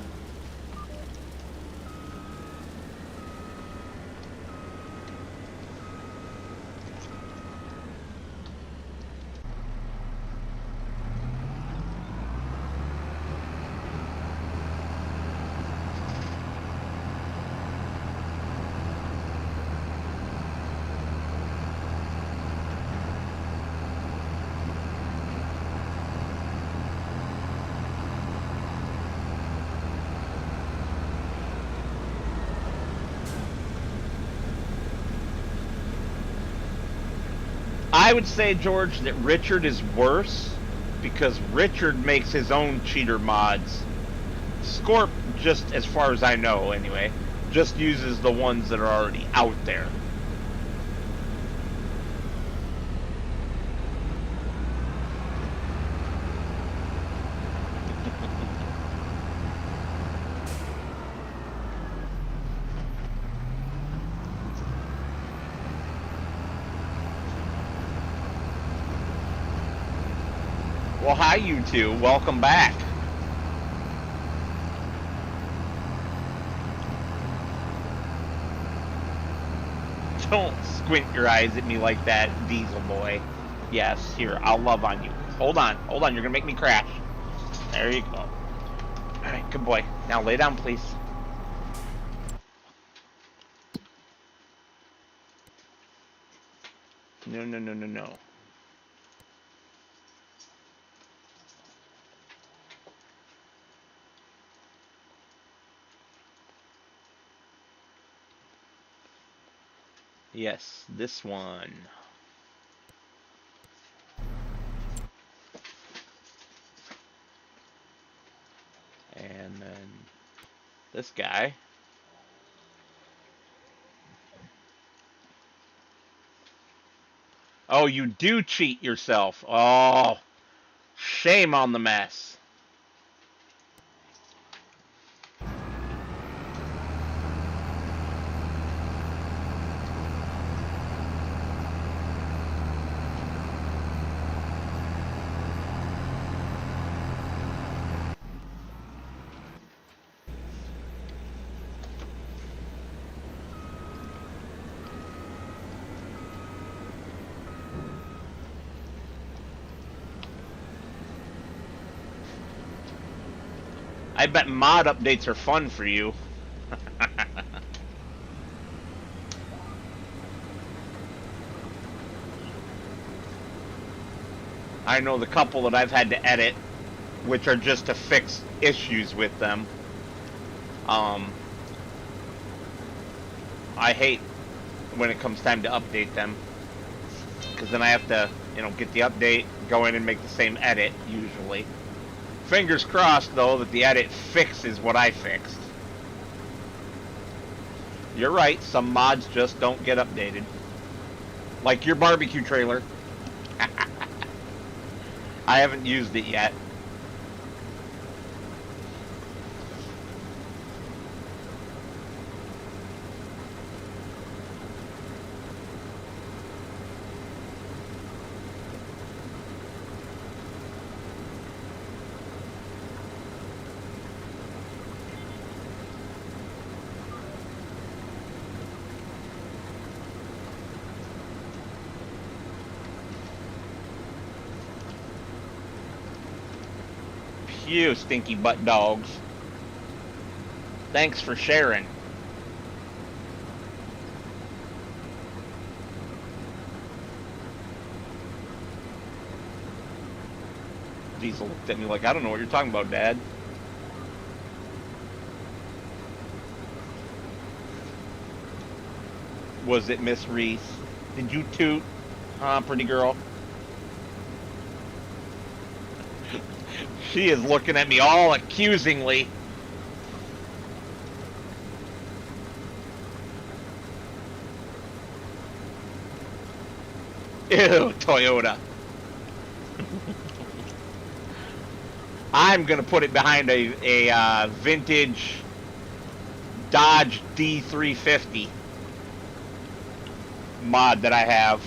I would say, George, that Richard is worse because Richard makes his own cheater mods. Scorp, just as far as I know anyway, just uses the ones that are already out there. Well, hi, you two. Welcome back. Don't squint your eyes at me like that, Diesel Boy. Yes, here, I'll love on you. Hold on, you're gonna make me crash. There you go. Alright, good boy. Now lay down, please. No, no, no, no, no. Yes, this one. And then This guy. Oh, you do cheat yourself. Oh, shame on the mess. I bet mod updates are fun for you. I know the couple that I've had to edit, which are just to fix issues with them. I hate when it comes time to update them, because then I have to, get the update, go in and make the same edit, usually. Fingers crossed, though, that the edit fixes what I fixed. You're right, some mods just don't get updated. Like your barbecue trailer. I haven't used it yet. You stinky butt dogs. Thanks for sharing. Diesel looked at me like, I don't know what you're talking about, Dad. Was it Miss Reese? Did you toot? Huh, pretty girl? She is looking at me all accusingly. Ew, Toyota. I'm going to put it behind a vintage Dodge D350 mod that I have.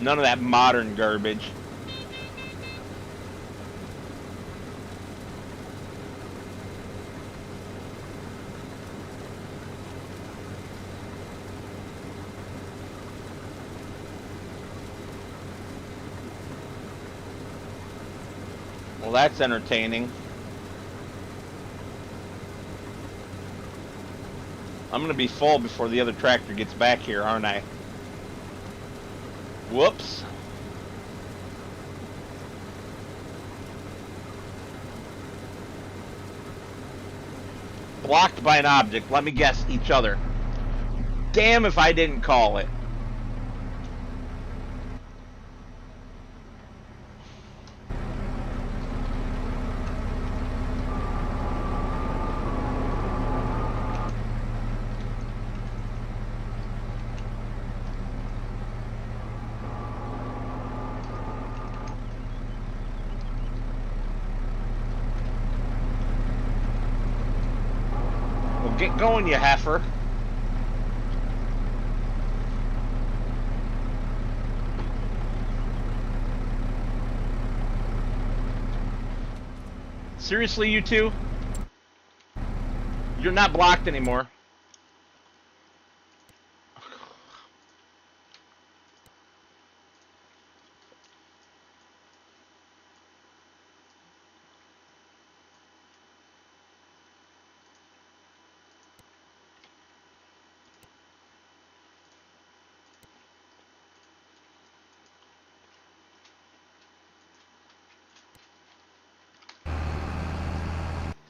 None of that modern garbage. Well, that's entertaining. I'm going to be full before the other tractor gets back here, aren't I? Whoops. Blocked by an object. Let me guess, each other. Damn if I didn't call it. Get going, you heifer. Seriously, you two? You're not blocked anymore.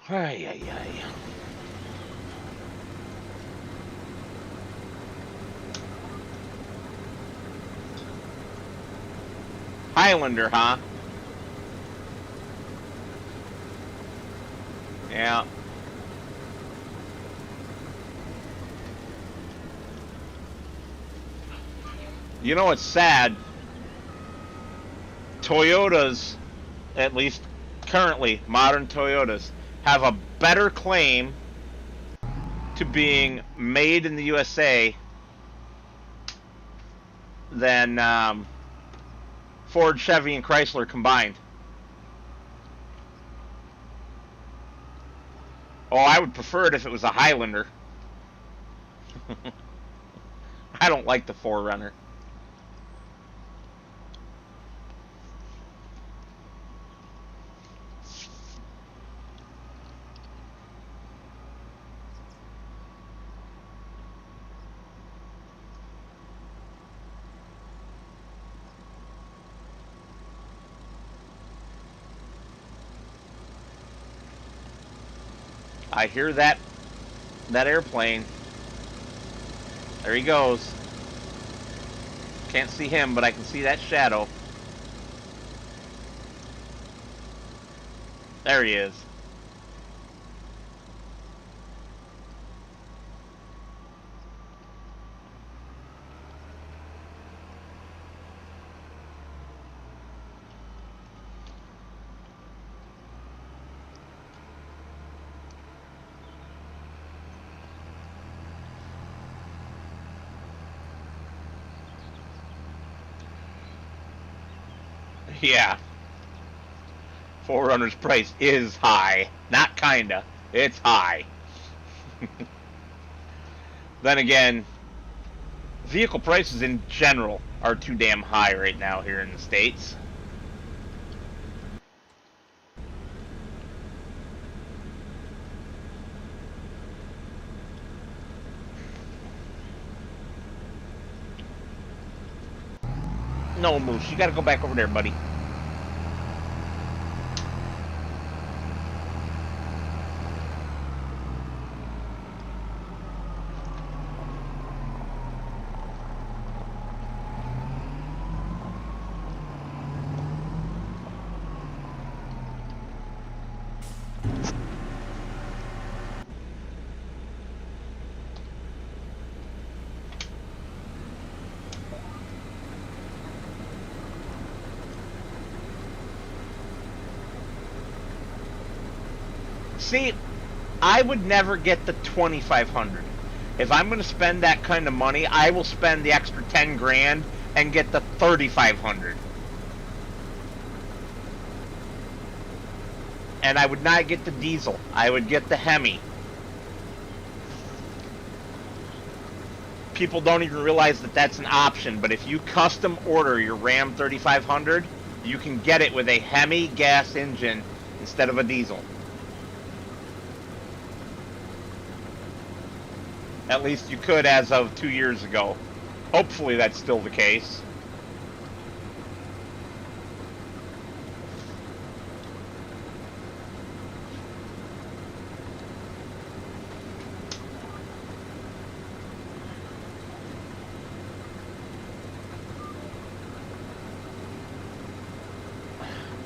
Ay, ay, ay. Highlander, huh? Yeah. You know what's sad? Toyotas, at least currently, modern Toyotas, have a better claim to being made in the USA than Ford, Chevy, and Chrysler combined. Oh, I would prefer it if it was a Highlander. I don't like the 4Runner. I hear that airplane. There he goes. Can't see him, but I can see that shadow. There he is. Yeah. 4Runner's price is high. Not kinda. It's high. Then again, vehicle prices in general are too damn high right now here in the States. No, Moose, you gotta go back over there, buddy. See, I would never get the 2,500. If I'm going to spend that kind of money, I will spend the extra 10 grand and get the 3,500. And I would not get the diesel. I would get the Hemi. People don't even realize that that's an option, but if you custom order your Ram 3500, you can get it with a Hemi gas engine instead of a diesel. At least you could as of 2 years ago. Hopefully that's still the case.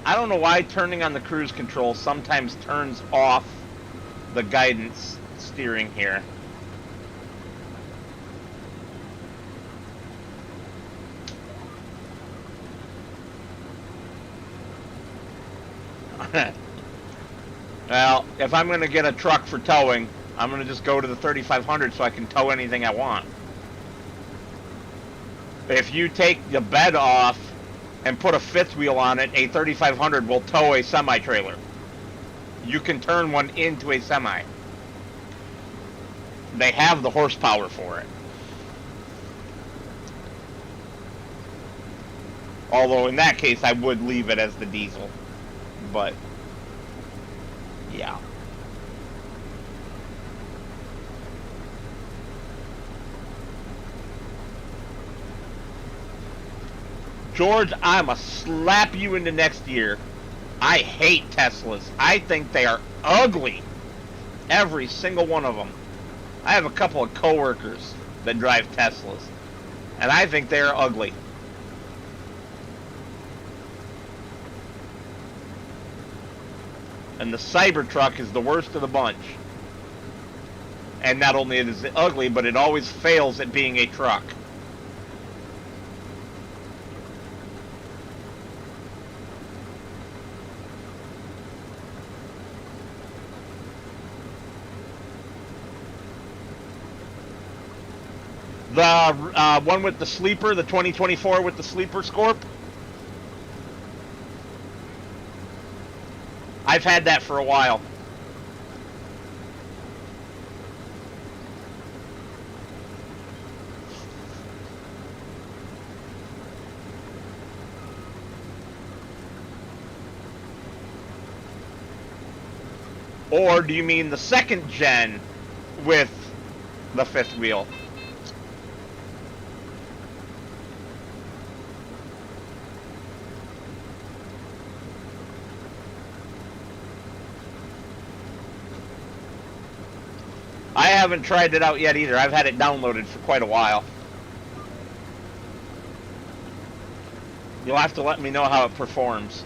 I don't know why turning on the cruise control sometimes turns off the guidance steering here. Well, if I'm going to get a truck for towing, I'm going to just go to the 3500 so I can tow anything I want. If you take the bed off and put a fifth wheel on it, a 3500 will tow a semi-trailer. You can turn one into a semi. They have the horsepower for it. Although in that case, I would leave it as the diesel. But, yeah. George, I'ma slap you into next year. I hate Teslas. I think they are ugly. Every single one of them. I have a couple of coworkers that drive Teslas, and I think they are ugly. And the Cybertruck is the worst of the bunch. And not only is it ugly, but it always fails at being a truck. The one with the sleeper, the 2024 with the sleeper Scorp. I've had that for a while. Or do you mean the second gen with the fifth wheel? I haven't tried it out yet either. I've had it downloaded for quite a while. You'll have to let me know how it performs.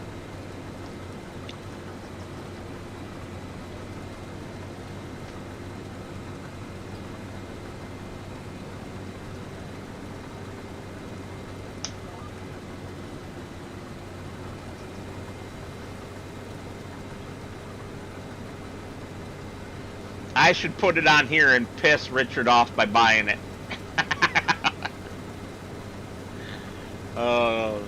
I should put it on here and piss Richard off by buying it. Oh.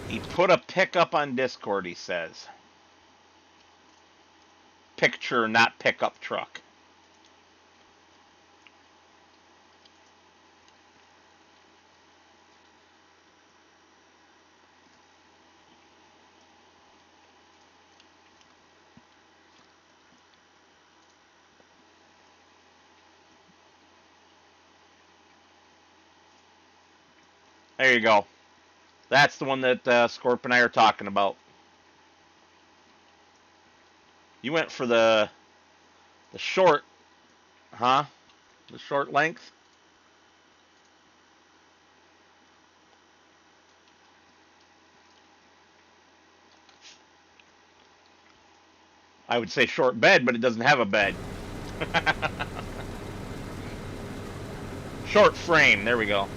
He put a pickup on Discord, he says. Picture, not pickup truck. There you go. That's the one that Scorp and I are talking about. You went for the short, huh? The short length? I would say short bed, but it doesn't have a bed. Short frame, there we go.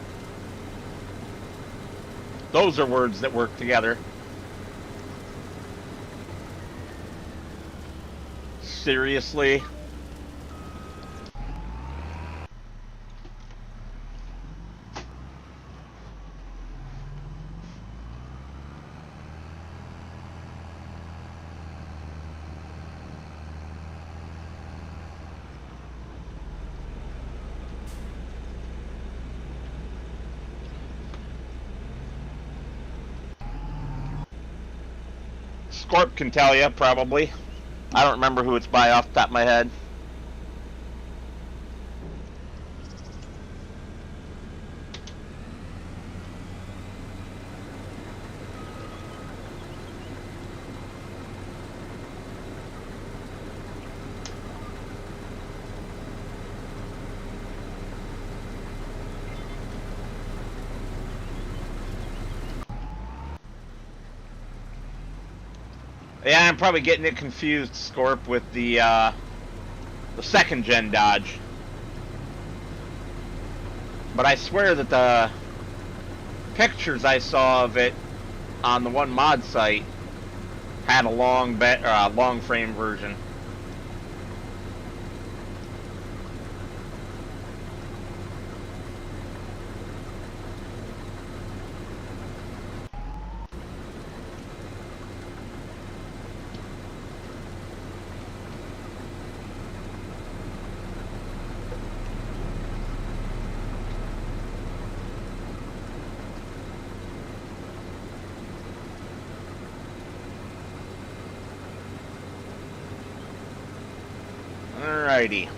Those are words that work together. Seriously? Scorp can tell you, probably. I don't remember who it's by off the top of my head. Yeah, I'm probably getting it confused, Scorp, with the second gen Dodge. But I swear that the pictures I saw of it on the one mod site had a long frame version. Alrighty.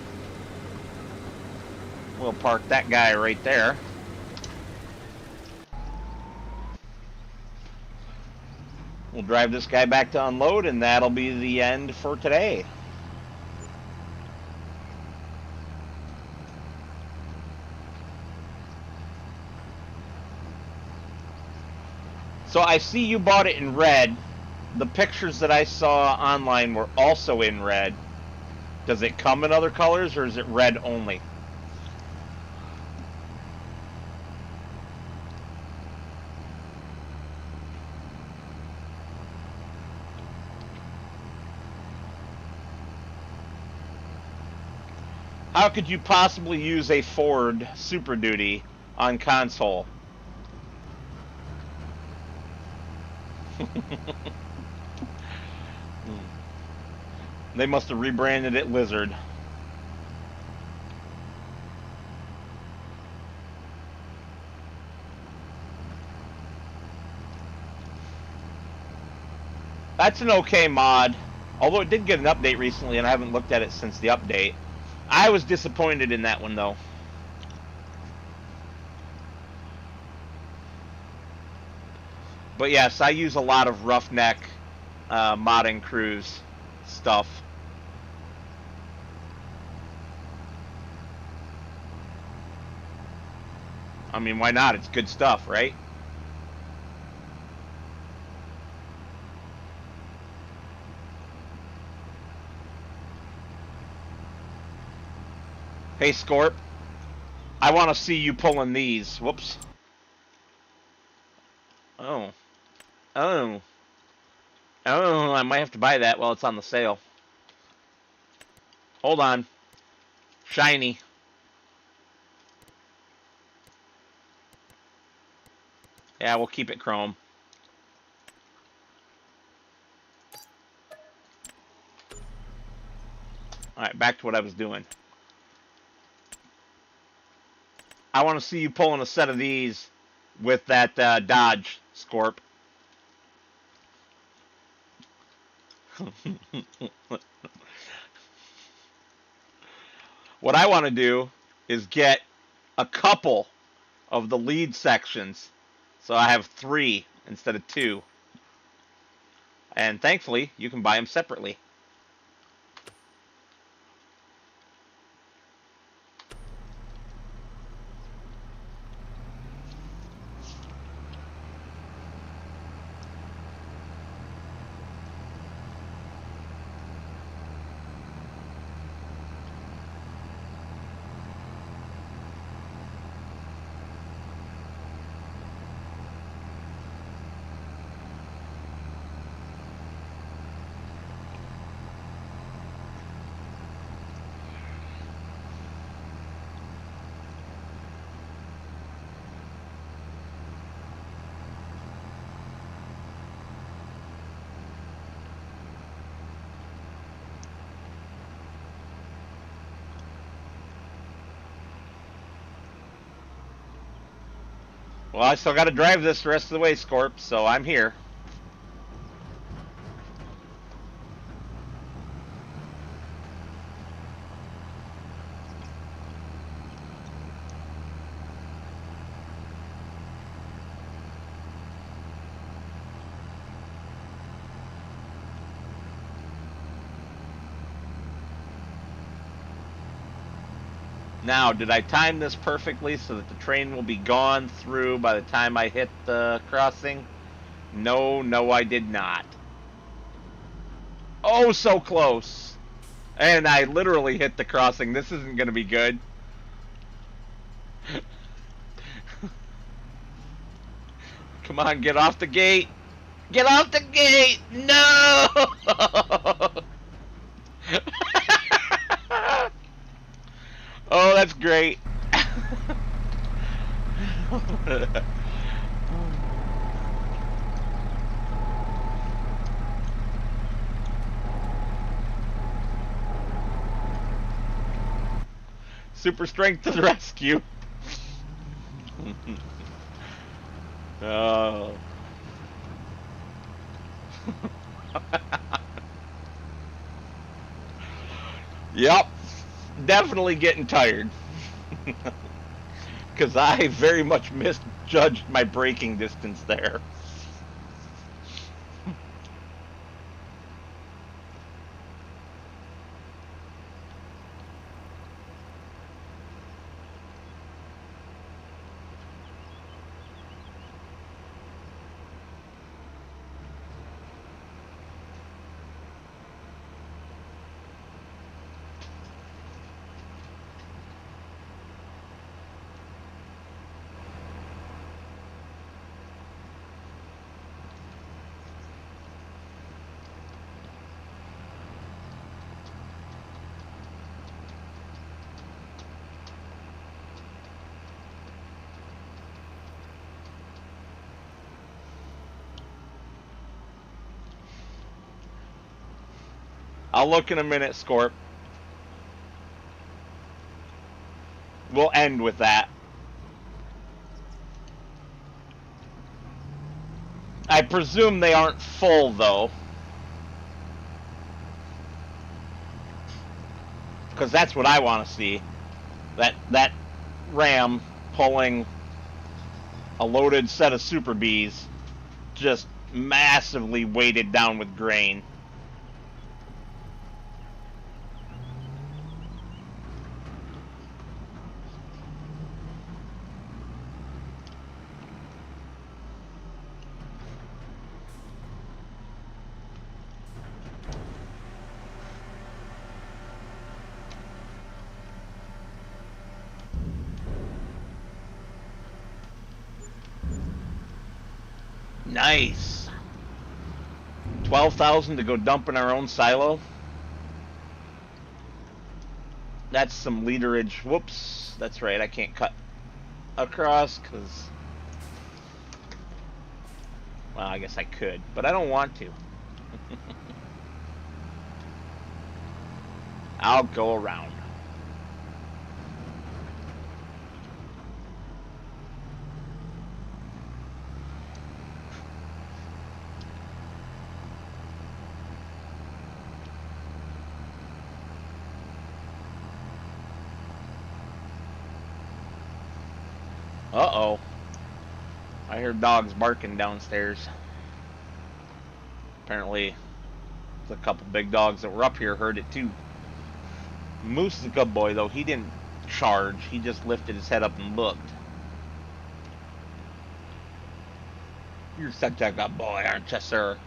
We'll park that guy right there. We'll drive this guy back to unload, and that'll be the end for today. So I see you bought it in red. The pictures that I saw online were also in red. Does it come in other colors, or is it red only? How could you possibly use a Ford Super Duty on console? They must have rebranded it Lizard. That's an okay mod, although it did get an update recently, and I haven't looked at it since the update. I was disappointed in that one, though. But yes, I use a lot of Roughneck modding crews stuff. I mean, why not? It's good stuff, right? Hey, Scorp. I want to see you pulling these. Whoops. Oh. Oh. Oh, I might have to buy that while it's on the sale. Hold on. Shiny. Yeah, we'll keep it chrome. Alright, back to what I was doing. I want to see you pulling a set of these with that Dodge, Scorp. What I want to do is get a couple of the lead sections, so I have 3 instead of 2. And thankfully, you can buy them separately. Well, I still got to drive this the rest of the way, Scorp, so I'm here. Now, did I time this perfectly so that the train will be gone through by the time I hit the crossing? No, I did not. Oh, so close. And I literally hit the crossing. This isn't going to be good. Come on, get off the gate. Get off the gate! No! Oh, that's great. Super strength to the rescue. Oh. Yep. definitely getting tired because I very much misjudged my braking distance there. I'll look in a minute, Scorp. We'll end with that. I presume they aren't full, though. Because that's what I want to see. That ram pulling a loaded set of Super Bees just massively weighted down with grain. Nice. 12,000 to go dump in our own silo. That's some leaderage. Whoops. That's right. I can't cut across because, well, I guess I could, but I don't want to. I'll go around. Uh-oh. I hear dogs barking downstairs. Apparently, a couple big dogs that were up here heard it too. Moose is a good boy, though. He didn't charge. He just lifted his head up and looked. You're such a good boy, aren't you, sir?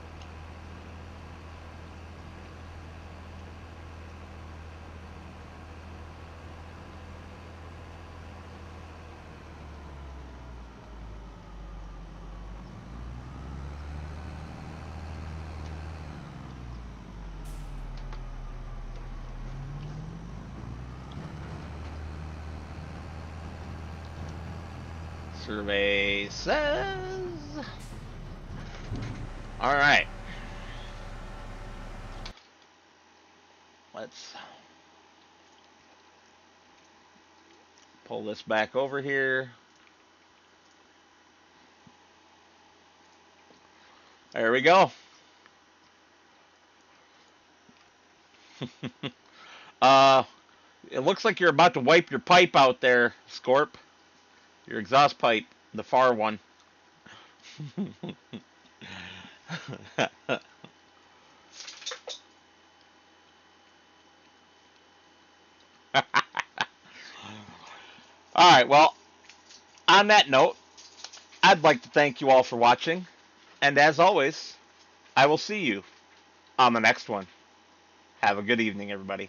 Survey says... Alright. Let's pull this back over here. There we go. It looks like you're about to wipe your pipe out there, Scorp. Your exhaust pipe, the far one. Alright, well, on that note, I'd like to thank you all for watching. And as always, I will see you on the next one. Have a good evening, everybody.